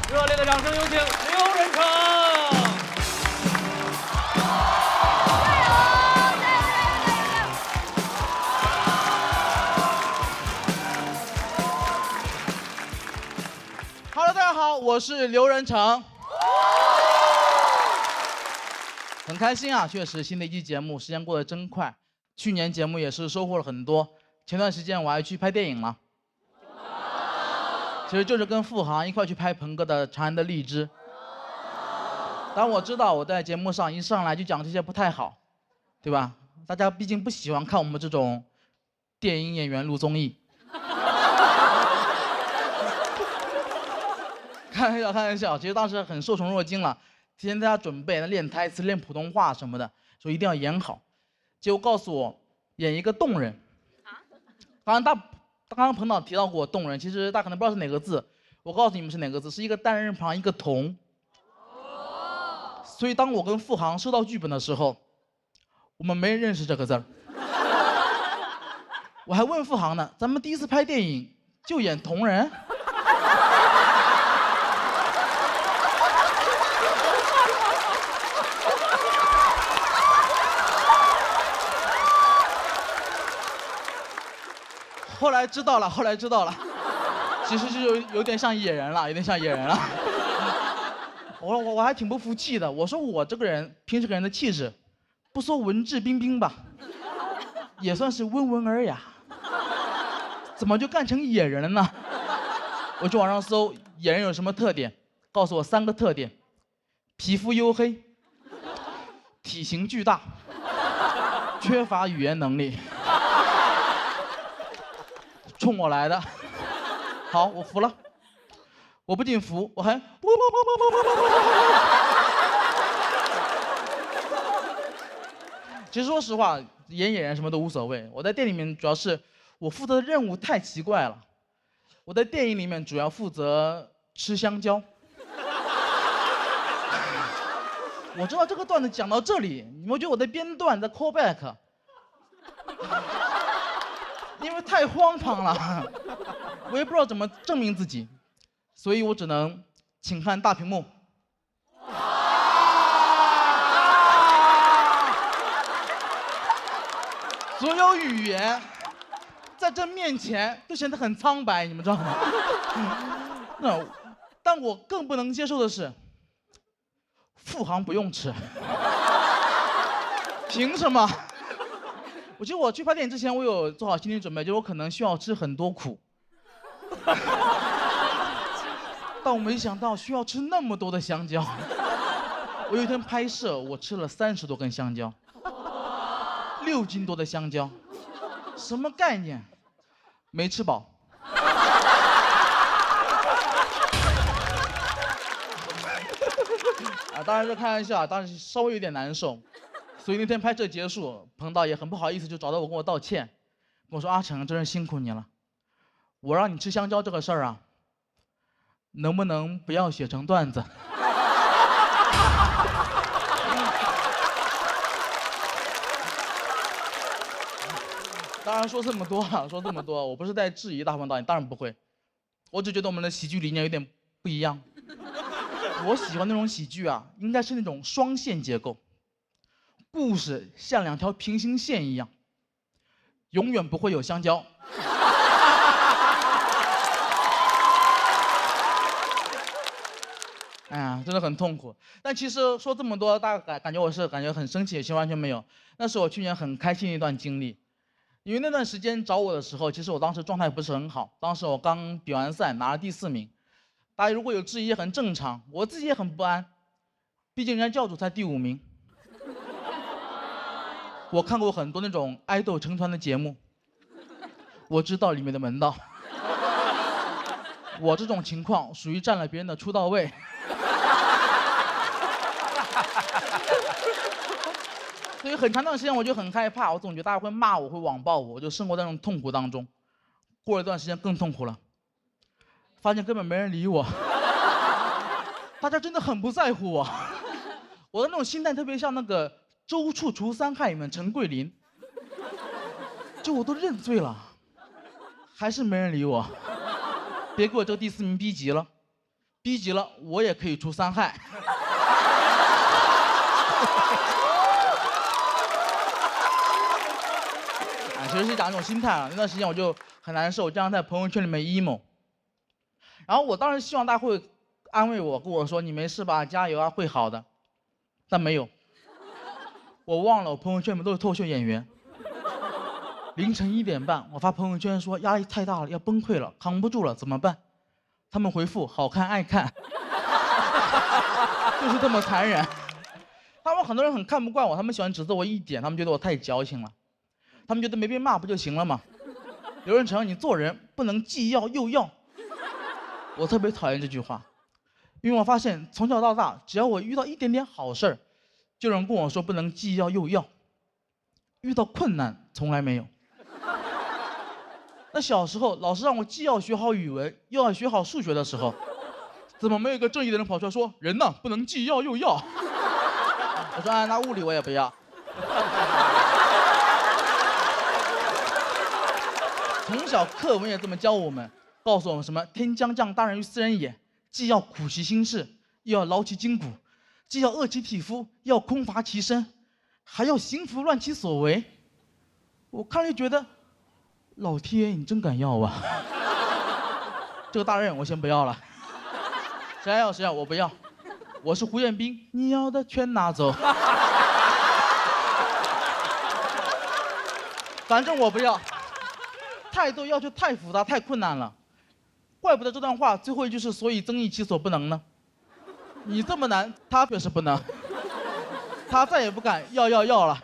热烈的掌声有请刘仁成。Hello， 大家好，我是刘仁成。很开心啊，确实新的一期节目，时间过得真快。去年节目也是收获了很多。前段时间我还去拍电影了，其实就是跟付航一块去拍鹏哥的《长安的荔枝》。但我知道我在节目上一上来就讲这些不太好，对吧？大家毕竟不喜欢看我们这种电影演员录综艺。开玩笑，开玩笑。其实当时很受宠若惊了，提前大家准备练台词、练普通话什么的，说一定要演好。结果告诉我演一个动人。刚刚彭导提到过动人，其实大家可能不知道是哪个字，我告诉你们是哪个字，是一个单人旁一个同。所以当我跟付航收到剧本的时候，我们没人认识这个字儿。我还问付航呢，咱们第一次拍电影就演同人？后来知道了，其实就有点像野人了，有点像野人了。我还挺不服气的，我说我这个人平时给人的气质，不说文质彬彬吧，也算是温文尔雅，怎么就干成野人了呢？我去网上搜野人有什么特点，告诉我3个特点：皮肤黝黑，体型巨大，缺乏语言能力。冲我来的，好，我服了。我不仅服，我还其实说实话，演演员什么都无所谓。我在店里面主要是我负责的任务太奇怪了。我在电影里面主要负责吃香蕉。我知道这个段子讲到这里，你们觉得我在编段，在 call back， 因为太荒唐了，我也不知道怎么证明自己，所以我只能请看大屏幕。所有语言在这面前都显得很苍白，你们知道吗？但我更不能接受的是，付航不用吃，凭什么？我记得我去拍电影之前，我有做好心理准备，就是我可能需要吃很多苦，但我没想到需要吃那么多的香蕉。我有一天拍摄，我吃了30多根香蕉，6斤多的香蕉，什么概念？没吃饱。当然是开玩笑，当时稍微有点难受，所以那天拍摄结束，彭导也很不好意思，就找到我跟我道歉，跟我说：“阿成，真是辛苦你了，我让你吃香蕉这个事儿啊，能不能不要写成段子？”当然说这么多，我不是在质疑大鹏导演，当然不会，我只觉得我们的喜剧理念有点不一样。我喜欢那种喜剧啊，应该是那种双线结构，故事像2条平行线一样，永远不会有香蕉。哎呀，真的很痛苦。但其实说这么多，大家感觉我是很生气，其实完全没有。那是我去年很开心的一段经历，因为那段时间找我的时候，其实我当时状态不是很好，当时我刚比完赛拿了第4名。大家如果有质疑也很正常，我自己也很不安，毕竟人家教主才第5名。我看过很多那种爱豆成团的节目，我知道里面的门道。我这种情况属于占了别人的出道位。所以很长段时间我就很害怕，我总觉得大家会骂我，会网暴我，我就生活在那种痛苦当中。过了一段时间更痛苦了。发现根本没人理我，大家真的很不在乎我。我的那种心态特别像那个《周处除三害》里面陈桂林，就我都认罪了，还是没人理我。别给我这个第4名逼急了，逼急了我也可以除3害。其实是讲一种心态啊。那段时间我就很难受，经常在朋友圈里面 emo。然后我当时希望大家会安慰我，跟我说你没事吧，加油啊，会好的。但没有，我忘了我朋友圈里面都是脱口秀演员。凌晨1点半，我发朋友圈说压力太大了，要崩溃了，扛不住了，怎么办？他们回复好看爱看，就是这么残忍。他们很多人很看不惯我，他们喜欢指责我一点，他们觉得我太矫情了，他们觉得没被骂不就行了吗？刘润成，你做人不能既要又要。我特别讨厌这句话，因为我发现从小到大，只要我遇到一点点好事儿，就有人跟我说不能既要又要。遇到困难从来没有。那小时候老师让我既要学好语文，又要学好数学的时候，怎么没有一个正义的人跑出来说人呢不能既要又要？我说那物理我也不要。从小课文也这么教我们。告诉我们什么？天将降大任于斯人也，既要苦其心志，又要劳其筋骨；既要饿其体肤，又要空乏其身，还要行拂乱其所为。我看了就觉得，老天，你真敢要啊！这个大任我先不要了。谁要？我不要。我是胡彦斌，你要的全拿走。反正我不要。太多要求太复杂太困难了。怪不得这段话最后一句是所以增益其所不能呢。你这么难，他确实不能，他再也不敢要了。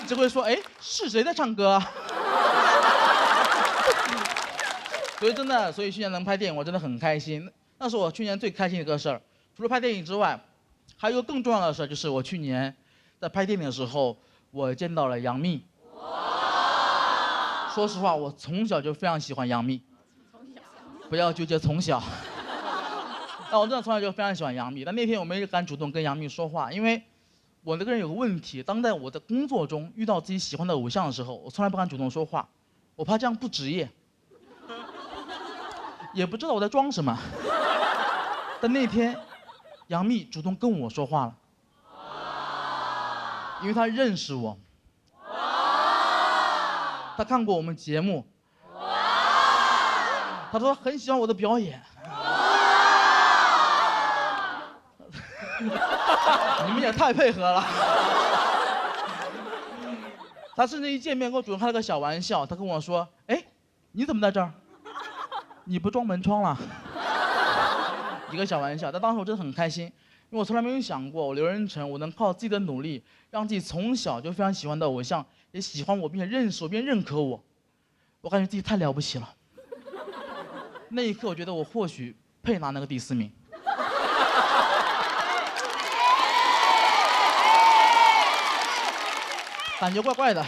只会说，哎，是谁在唱歌啊？所以真的，所以去年能拍电影，我真的很开心。那是我去年最开心的一个事儿。除了拍电影之外，还有一个更重要的事儿，就是我去年在拍电影的时候，我见到了杨幂。说实话，我从小就非常喜欢杨幂。不要纠结从小。但我真的从小就非常喜欢杨幂。但那天我没敢主动跟杨幂说话，因为我这个人有个问题，当在我的工作中遇到自己喜欢的偶像的时候，我从来不敢主动说话，我怕这样不职业。也不知道我在装什么。但那天，杨幂主动跟我说话了，因为她认识我，她看过我们节目，她说很喜欢我的表演。你们也太配合了。她甚至一见面跟我主动开了个小玩笑，她跟我说：“哎，你怎么在这儿？你不装门窗了？”一个小玩笑，但当时我真的很开心，因为我从来没有想过，我刘仁成，我能靠自己的努力，让自己从小就非常喜欢的偶像也喜欢我，并且认识我，并认可我，我感觉自己太了不起了。那一刻，我觉得我或许配拿那个第4名。感觉怪怪的。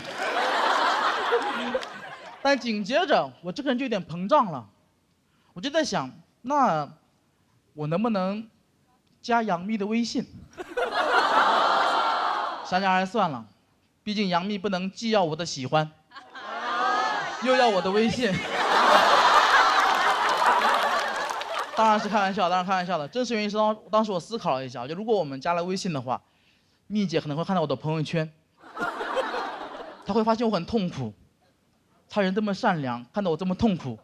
但紧接着，我这个人就有点膨胀了，我就在想，那我能不能加杨幂的微信？想想还是算了，毕竟杨幂不能既要我的喜欢，又要我的微信。当然是开玩笑，当然开玩笑的。真实原因是当时我思考了一下，我觉得如果我们加了微信的话，幂姐可能会看到我的朋友圈，她会发现我很痛苦。她人这么善良，看到我这么痛苦，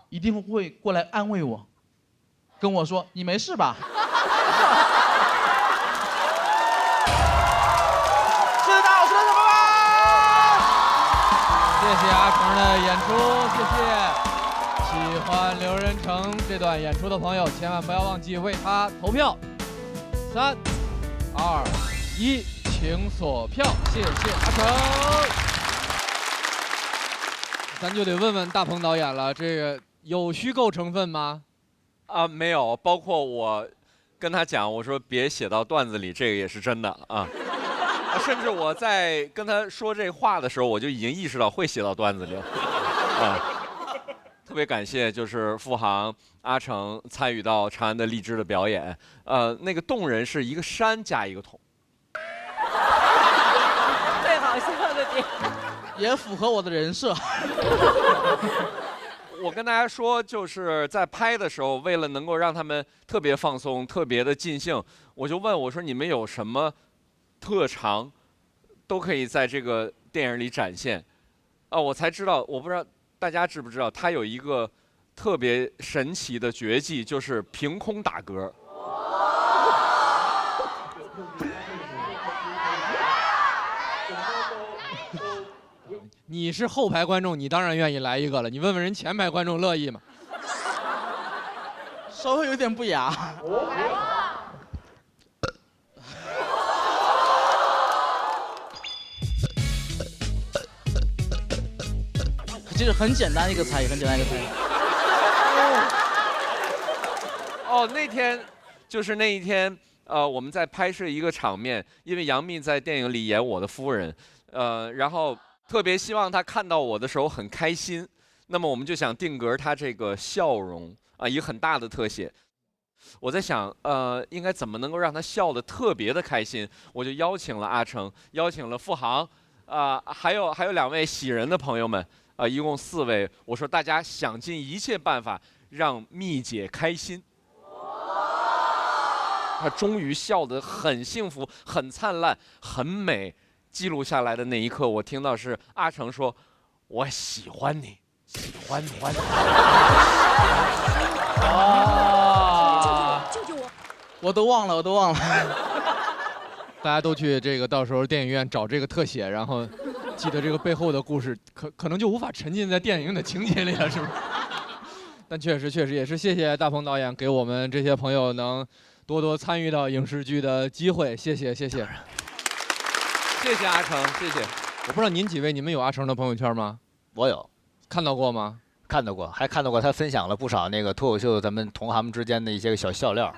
一定会过来安慰我，跟我说：“你没事吧？”谢谢大家，我是刘小谢谢阿成的演出，谢谢。喜欢刘仁成这段演出的朋友，千万不要忘记为他投票。3、2、1，请锁票，谢谢阿成。咱就得问问大鹏导演了，这个有虚构成分吗？没有，包括我跟他讲，我说别写到段子里，这个也是真的啊。甚至我在跟他说这话的时候，我就已经意识到会写到段子里了。特别感谢就是付航、阿成参与到长安的荔枝的表演。那个动人是一个山加一个桶。最好笑的点，也符合我的人设。我跟大家说，就是在拍的时候，为了能够让他们特别放松、特别的尽兴，我就问我说：“你们有什么特长，都可以在这个电影里展现？”我才知道，我不知道大家知不知道，他有一个特别神奇的绝技，就是凭空打嗝。你是后排观众，你当然愿意来一个了。你问问人前排观众乐意吗？稍微有点不雅。其实很简单一个才艺，很简单一个才艺。那天就是那一天，我们在拍摄一个场面，因为杨幂在电影里演我的夫人，然后特别希望她看到我的时候很开心，那么我们就想定格她这个笑容一个很大的特写。我在想，应该怎么能够让她笑得特别的开心？我就邀请了阿成，邀请了付航，还有2位喜人的朋友们，一共4位。我说大家想尽一切办法让幂姐开心。她终于笑得很幸福、很灿烂、很美。记录下来的那一刻，我听到是阿成说：“我喜欢你，喜欢你。”救救我！我都忘了。大家都去这个到时候电影院找这个特写，然后记得这个背后的故事，可能就无法沉浸在电影的情节里了，是不是？但确实也是谢谢大鹏导演给我们这些朋友能多多参与到影视剧的机会，谢谢。谢谢阿成，谢谢。我不知道您几位，你们有阿成的朋友圈吗？我有，看到过吗？看到过，还看到过他分享了不少那个脱口秀咱们同行们之间的一些个小笑料。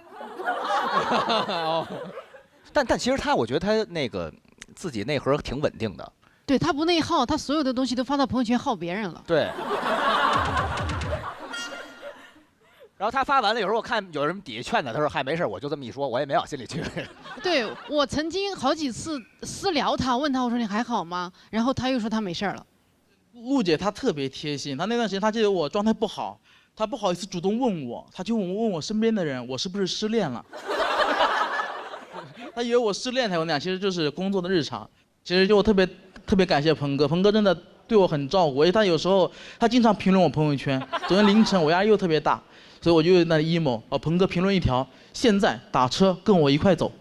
但其实我觉得他那个自己内核挺稳定的。对他不内耗，他所有的东西都发到朋友圈耗别人了。对。然后他发完了，有时候我看有人底下劝他，他说：“嗨，没事，我就这么一说，我也没往心里去。”对我曾经好几次私聊他，问他我说你还好吗？然后他又说他没事了。陆姐她特别贴心，她那段时间她记得我状态不好，她不好意思主动问我，她就问我身边的人我是不是失恋了。她以为我失恋才会那样，其实就是工作的日常。其实就我特别感谢鹏哥，鹏哥真的对我很照顾，而且他有时候他经常评论我朋友圈。昨天凌晨我压力又特别大，所以我就那 emo， 鹏哥评论一条，现在打车跟我一块走，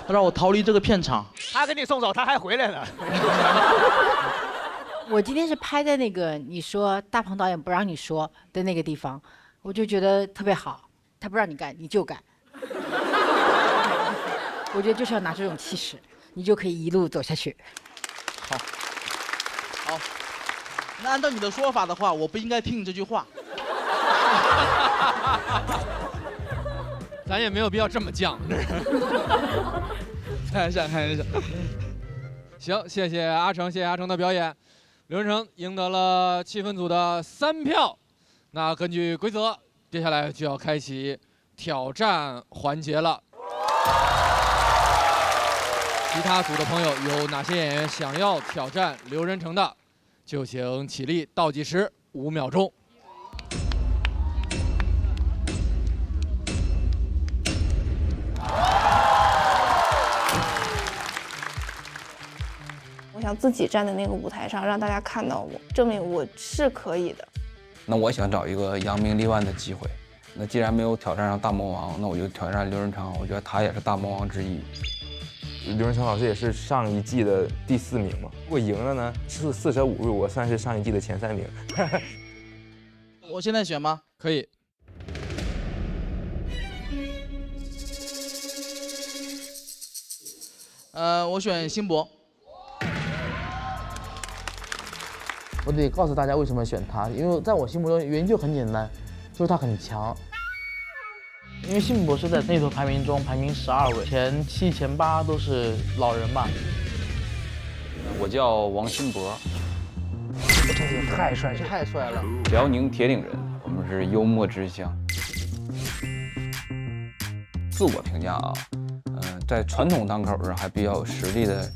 他让我逃离这个片场。他给你送走，他还回来了。我今天是拍在那个你说大鹏导演不让你说的那个地方，我就觉得特别好，他不让你干你就干。我觉得就是要拿这种气势，你就可以一路走下去。好，那按照你的说法的话，我不应该听你这句话。咱也没有必要这么犟。开玩笑。行，谢谢阿成，谢谢阿成的表演。刘仁成赢得了气氛组的3票。那根据规则，接下来就要开启挑战环节了。其他组的朋友有哪些演员想要挑战刘仁成的，就请起立倒计时5秒钟。我想自己站在那个舞台上，让大家看到我，证明我是可以的。那我想找一个扬名立万的机会。那既然没有挑战上大魔王，那我就挑战刘仁成。我觉得他也是大魔王之一。刘仁成老师也是上一季的第4名嘛，如果赢了呢，4舍5入，我算是上一季的前3名。我现在选吗？可以。我选辛博。我得告诉大家为什么选他，因为在我心目中原因就很简单，就是他很强。因为辛博是在内投排名中排名12位，前7、前8都是老人吧。我叫王辛博，这也太帅了！辽宁铁岭人，我们是幽默之乡。自我评价啊，在传统单口上还比较有实力的人。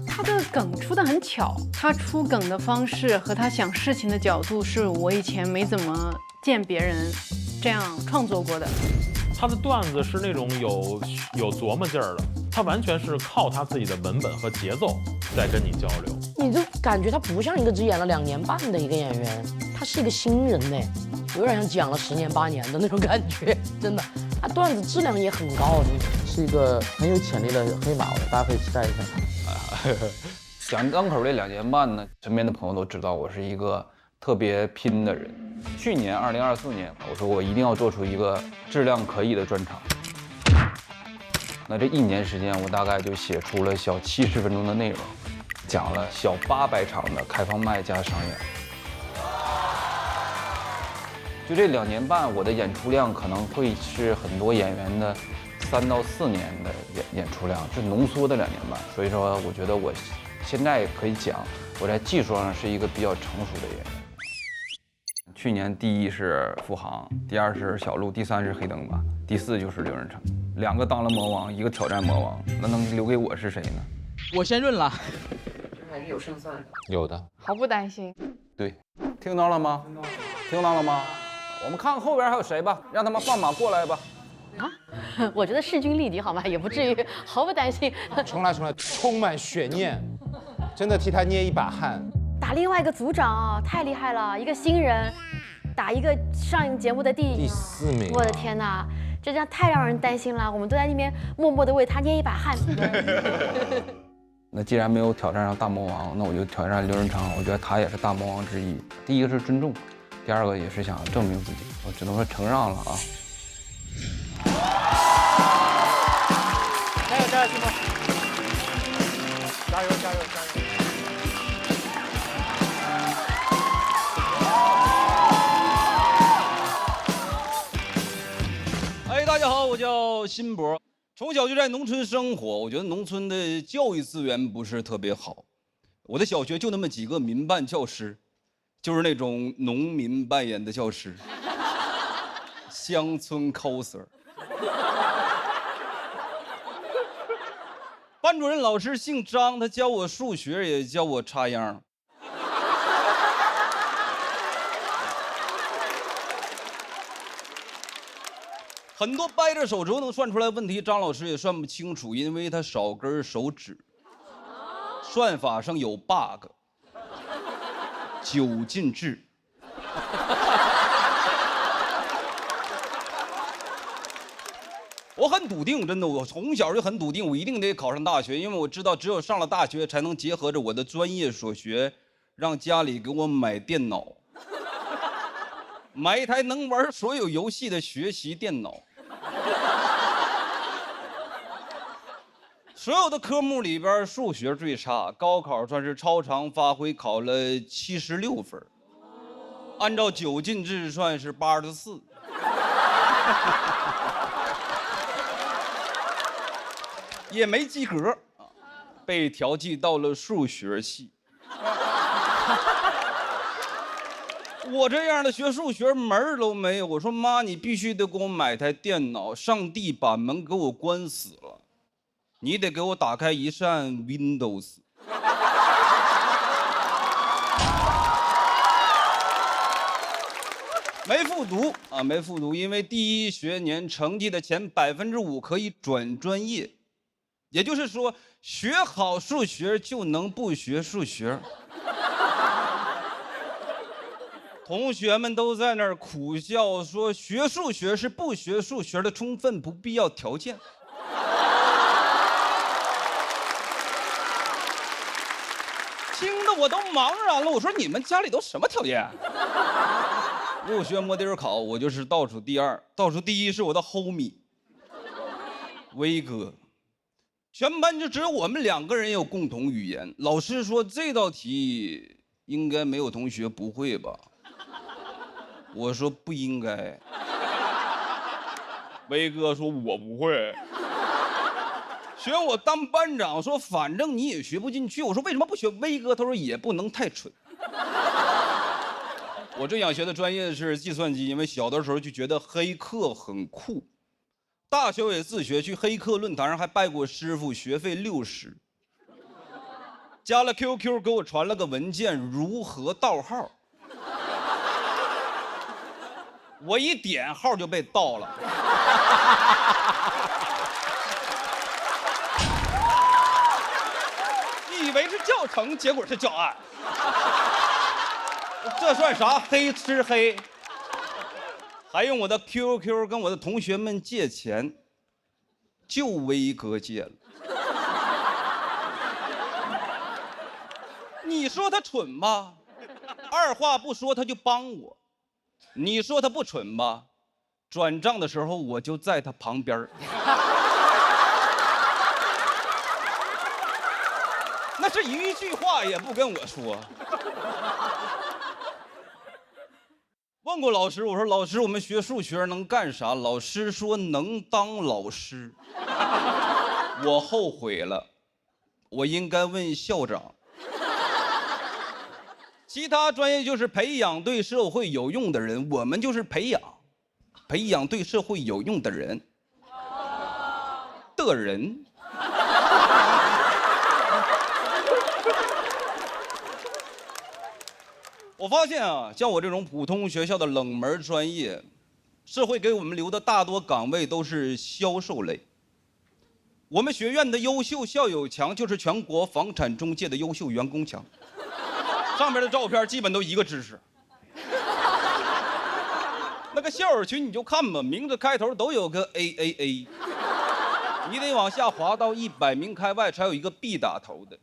他的梗出得很巧，他出梗的方式和他想事情的角度是我以前没怎么见别人这样创作过的。他的段子是那种有琢磨劲儿的，他完全是靠他自己的文本和节奏在跟你交流。你就感觉他不像一个只演了2年半的一个演员，他是一个新人呢，有点像讲了10年8年的那种感觉，真的。他段子质量也很高，是一个很有潜力的黑马，大家可以期待一下。讲单口这2年半呢，身边的朋友都知道我是一个特别拼的人。去年2024年，我说我一定要做出一个质量可以的专场。那这1年时间，我大概就写出了小70分钟的内容，讲了小800场的开放麦加商演。就这2年半，我的演出量可能会是很多演员的3到4年的演出量，是浓缩的2年半。所以说，我觉得我现在可以讲，我在技术上是一个比较成熟的演员。去年第1是付航，第2是小鹿，第3是黑灯吧，第4就是刘仁成。2个当了魔王，1个挑战魔王，那能留给我是谁呢？我先认了。还是有胜算的。有的。毫不担心。对，听到了吗？听到了吗？我们看看后边还有谁吧，让他们放马过来吧。我觉得势均力敌好吗？也不至于毫不担心。重来，充满悬念，真的替他捏一把汗。打另外一个组长太厉害了，一个新人打一个上节目的第4名，我的天哪，这样太让人担心了。我们都在那边默默地为他捏一把汗。那既然没有挑战上大魔王，那我就挑战刘仁成。我觉得他也是大魔王之一。第一个是尊重，第2个也是想证明自己。我只能说承让了啊。加油，辛博！加油！叫辛博，从小就在农村生活，我觉得农村的教育资源不是特别好。我的小学就那么几个民办教师，就是那种农民扮演的教师，乡村 coser。班主任老师姓张，他教我数学也教我插秧。很多掰着手指头能算出来问题，张老师也算不清楚，因为他少根手指。算法上有 bug， 9进制。我很笃定，真的，我从小就很笃定，我一定得考上大学，因为我知道只有上了大学，才能结合着我的专业所学，让家里给我买电脑，买一台能玩所有游戏的学习电脑。所有的科目里边，数学最差，高考算是超常发挥，考了76分，按照9进制算是84。也没及格，被调剂到了数学系。我这样的学数学门儿都没有。我说妈，你必须得给我买台电脑，上帝把门给我关死了，你得给我打开一扇 Windows。没复读啊，没复读，因为第一学年成绩的前5%可以转专业。也就是说，学好数学就能不学数学。同学们都在那儿苦笑说，学数学是不学数学的充分不必要条件。听得我都茫然了。我说你们家里都什么条件？入学摸底儿考，我就是倒数第2，倒数第1是我的 homie 威哥。全班就只有我们2个人有共同语言。老师说这道题应该没有同学不会吧？我说不应该。威哥说我不会。选我当班长，说反正你也学不进去。我说为什么不学？威哥他说也不能太蠢。我最想学的专业是计算机，因为小的时候就觉得黑客很酷。大学也自学，去黑客论坛上还拜过师傅，学费60。加了 QQ 给我传了个文件，如何盗号。我一点号就被盗了。以为是教程，结果是教案。这算啥？黑吃黑。还用我的 QQ 跟我的同学们借钱，就威哥借了。你说他蠢吧，二话不说他就帮我；你说他不蠢吧，转账的时候我就在他旁边。那是一句话也不跟我说。问过老师，我说老师，我们学数学能干啥？老师说能当老师。我后悔了，我应该问校长。其他专业就是培养对社会有用的人，我们就是培养对社会有用的人。我发现啊，像我这种普通学校的冷门专业，社会给我们留的大多岗位都是销售类。我们学院的优秀校友墙就是全国房产中介的优秀员工墙，上面的照片基本都一个知识。那个校友群你就看吧，名字开头都有个 AAA， 你得往下滑到100名开外才有一个 B 打头的，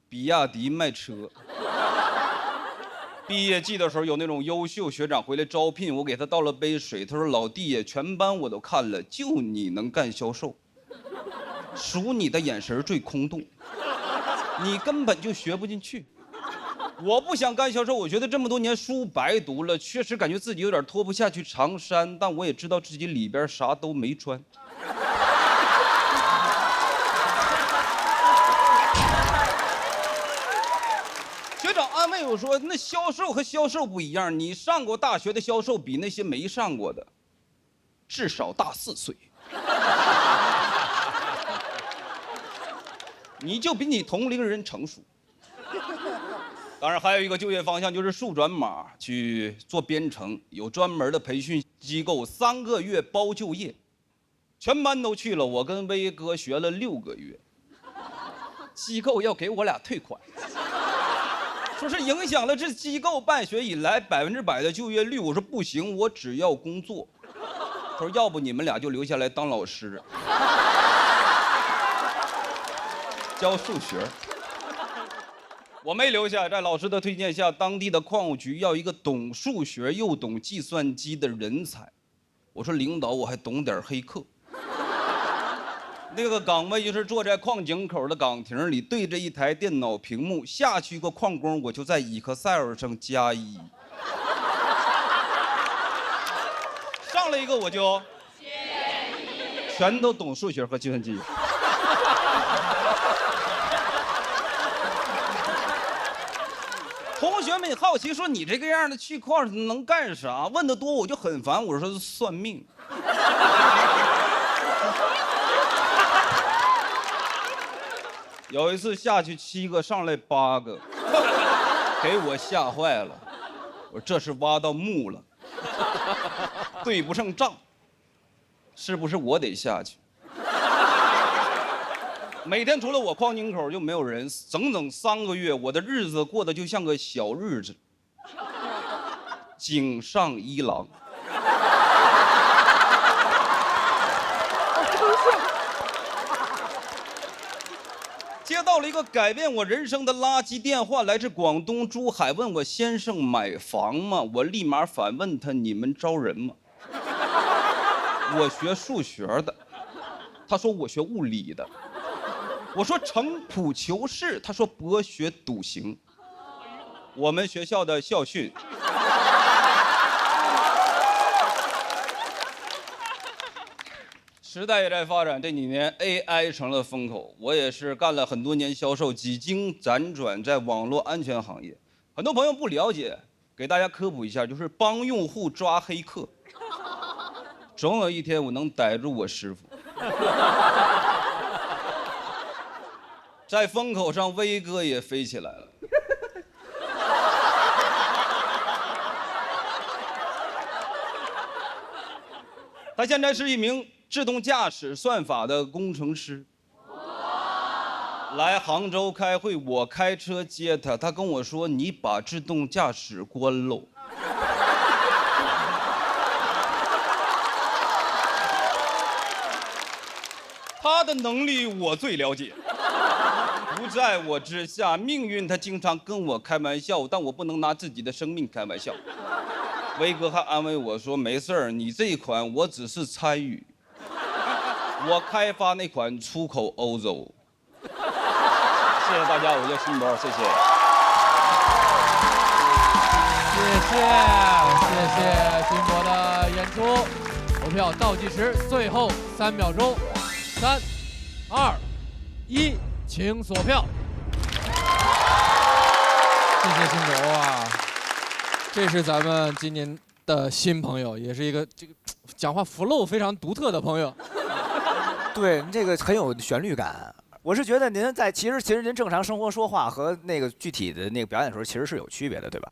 比亚迪卖车。毕业季的时候，有那种优秀学长回来招聘，我给他倒了杯水，他说：“老弟，全班我都看了，就你能干销售，数你的眼神最空洞，你根本就学不进去。”我不想干销售，我觉得这么多年书白读了，确实感觉自己有点脱不下去长衫，但我也知道自己里边啥都没穿。学长安慰我说：“那销售和销售不一样，你上过大学的销售比那些没上过的至少大4岁，你就比你同龄人成熟。当然，还有一个就业方向就是数转码去做编程，有专门的培训机构，3个月包就业，全班都去了，我跟威哥学了6个月，机构要给我俩退款。”说是影响了这机构办学以来100%的就业率，我说不行，我只要工作。他说要不你们俩就留下来当老师，教数学。我没留下，在老师的推荐下，当地的矿务局要一个懂数学又懂计算机的人才。我说领导，我还懂点黑客。那个岗位就是坐在矿井口的岗亭里，对着一台电脑屏幕，下去一个矿工，我就在 Excel 上加1，上了一个我就全都懂数学和计算机。同学们好奇说：“你这个样的去矿上能干啥？”问得多我就很烦，我说算命。有一次下去7个，上来8个，给我吓坏了。我说这是挖到墓了，对不上账，是不是我得下去？每天除了我矿井口就没有人，整整3个月，我的日子过得就像个小日子，井上一郎。接到了一个改变我人生的垃圾电话，来自广东珠海，问我先生买房吗？我立马反问他：你们招人吗？我学数学的，他说我学物理的。我说城濮求是，他说博学笃行。我们学校的校训。时代也在发展，这几年 AI 成了风口。我也是干了很多年销售，几经辗转在网络安全行业。很多朋友不了解，给大家科普一下，就是帮用户抓黑客。总有一天我能逮住我师傅。在风口上，威哥也飞起来了。他现在是一名自动驾驶算法的工程师。来杭州开会，我开车接他，他跟我说：“你把自动驾驶关喽。”他的能力我最了解，不在我之下。命运他经常跟我开玩笑，但我不能拿自己的生命开玩笑。威哥还安慰我说：“没事儿，你这一款我只是参与，我开发那款出口欧洲。”谢谢大家，我叫新包，谢谢。谢谢新博的演出。投票倒计时最后3秒钟，3、2、1，请锁票。谢谢新博啊！这是咱们今年的新朋友，也是一个这个讲话 flow 非常独特的朋友。对，这个很有旋律感。我是觉得您在其实您正常生活说话和那个具体的那个表演的时候，其实是有区别的，对吧？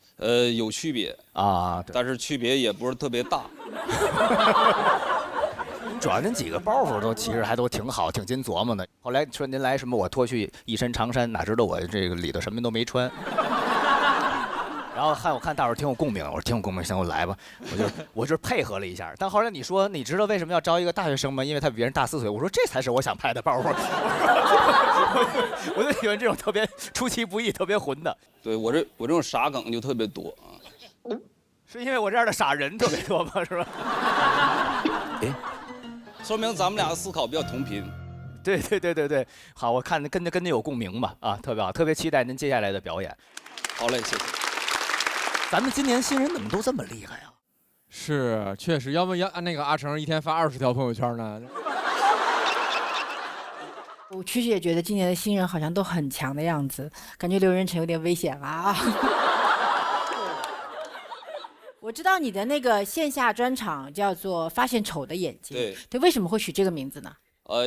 有区别啊，但是区别也不是特别大。主要您几个包袱都其实还都挺好，挺经琢磨的。后来说您来什么，我脱去一身长衫，哪知道我这个里头什么都没穿。然后我看大伙儿挺有共鸣，我说挺有共鸣，行，我来吧，我就配合了一下。但后来你说，你知道为什么要招一个大学生吗？因为他比别人大4岁。我说这才是我想拍的包袱。我就喜欢这种特别出其不意、特别混的。对我这种傻梗就特别多啊。是因为我这样的傻人特别多吗？是吧？哎，说明咱们俩思考比较同频。对，好，我看跟您有共鸣吧，啊，特别好，特别期待您接下来的表演。好嘞，谢谢。咱们今年新人怎么都这么厉害啊？是，确实，要不要那个阿成一天发20条朋友圈呢？我其实也觉得今年的新人好像都很强的样子，感觉刘仁成有点危险啊。我知道你的那个线下专场叫做《发现丑的眼睛》，对，为什么会取这个名字呢？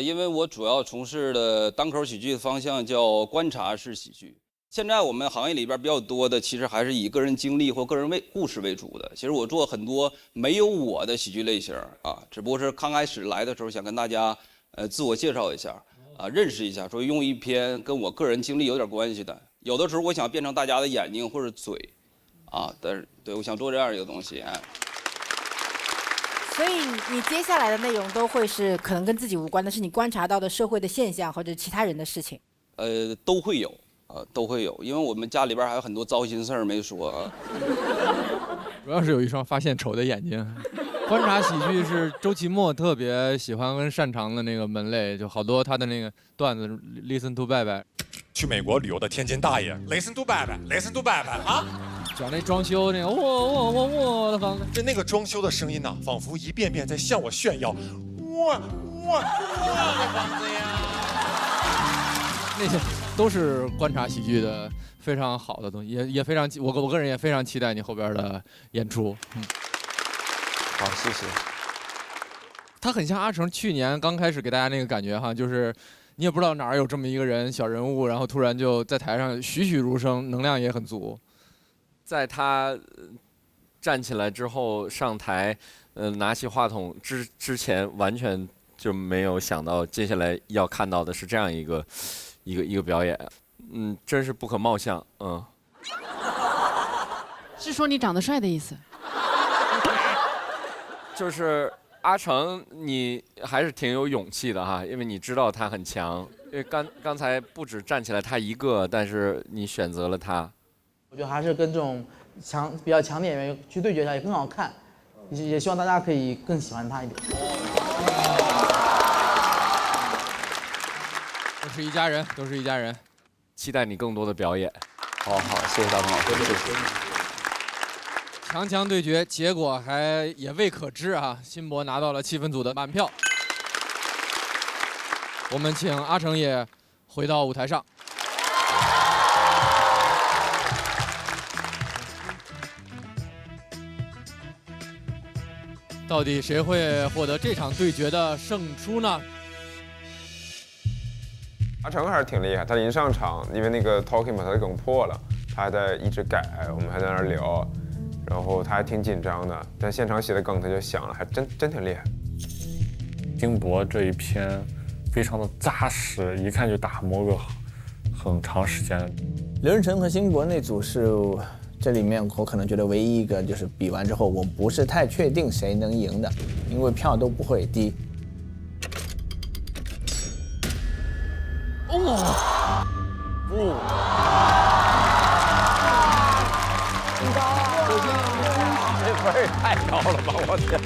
因为我主要从事的单口喜剧的方向叫观察式喜剧。现在我们行业里边比较多的，其实还是以个人经历或个人故事为主的。其实我做很多没有我的喜剧类型啊，只不过是刚开始来的时候想跟大家自我介绍一下啊，认识一下，所以用一篇跟我个人经历有点关系的。有的时候我想变成大家的眼睛或者嘴啊，但是对我想做这样一个东西。所以你接下来的内容都会是可能跟自己无关的，是你观察到的社会的现象或者其他人的事情。都会有。都会有，因为我们家里边还有很多糟心事儿没说啊。主要是有一双发现丑的眼睛。观察喜剧是周奇墨特别喜欢跟擅长的那个门类，就好多他的那个段子 ，Listen to 拜拜。去美国旅游的天津大爷 ，Listen to 拜拜 ，Listen to 拜拜啊！讲那装修那个我的房子，就那个装修的声音呐，仿佛一遍遍在向我炫耀，我的房子呀！那些都是观察喜剧的非常好的东西，也非常我个人也非常期待你后边的演出。好，谢谢。他很像阿成去年刚开始给大家那个感觉哈，就是你也不知道哪儿有这么一个人小人物，然后突然就在台上栩栩如生，能量也很足。在他站起来之后上台，拿起话筒之前，完全就没有想到接下来要看到的是这样一个表演，真是不可貌相，是说你长得帅的意思？就是阿成，你还是挺有勇气的哈，因为你知道他很强。因为刚才不止站起来他一个，但是你选择了他。我觉得还是跟这种比较强的演员去对决一下也更好看，也希望大家可以更喜欢他一点。都是一家人，都是一家人，期待你更多的表演。好，谢谢大鹏老师，谢谢。强对决，结果还也未可知啊！辛博拿到了气氛组的满票。我们请阿成也回到舞台上。到底谁会获得这场对决的胜出呢？阿成还是挺厉害，他一上场，因为那个 talking 把他的梗破了，他还在一直改，我们还在那儿聊，然后他还挺紧张的，但现场写的梗他就想了，还真挺厉害。丁博这一篇非常的扎实，一看就打磨个很长时间。刘仁成和辛博那组是这里面我可能觉得唯一一个就是比完之后我不是太确定谁能赢的，因为票都不会低。这分儿也太高了吧！我天。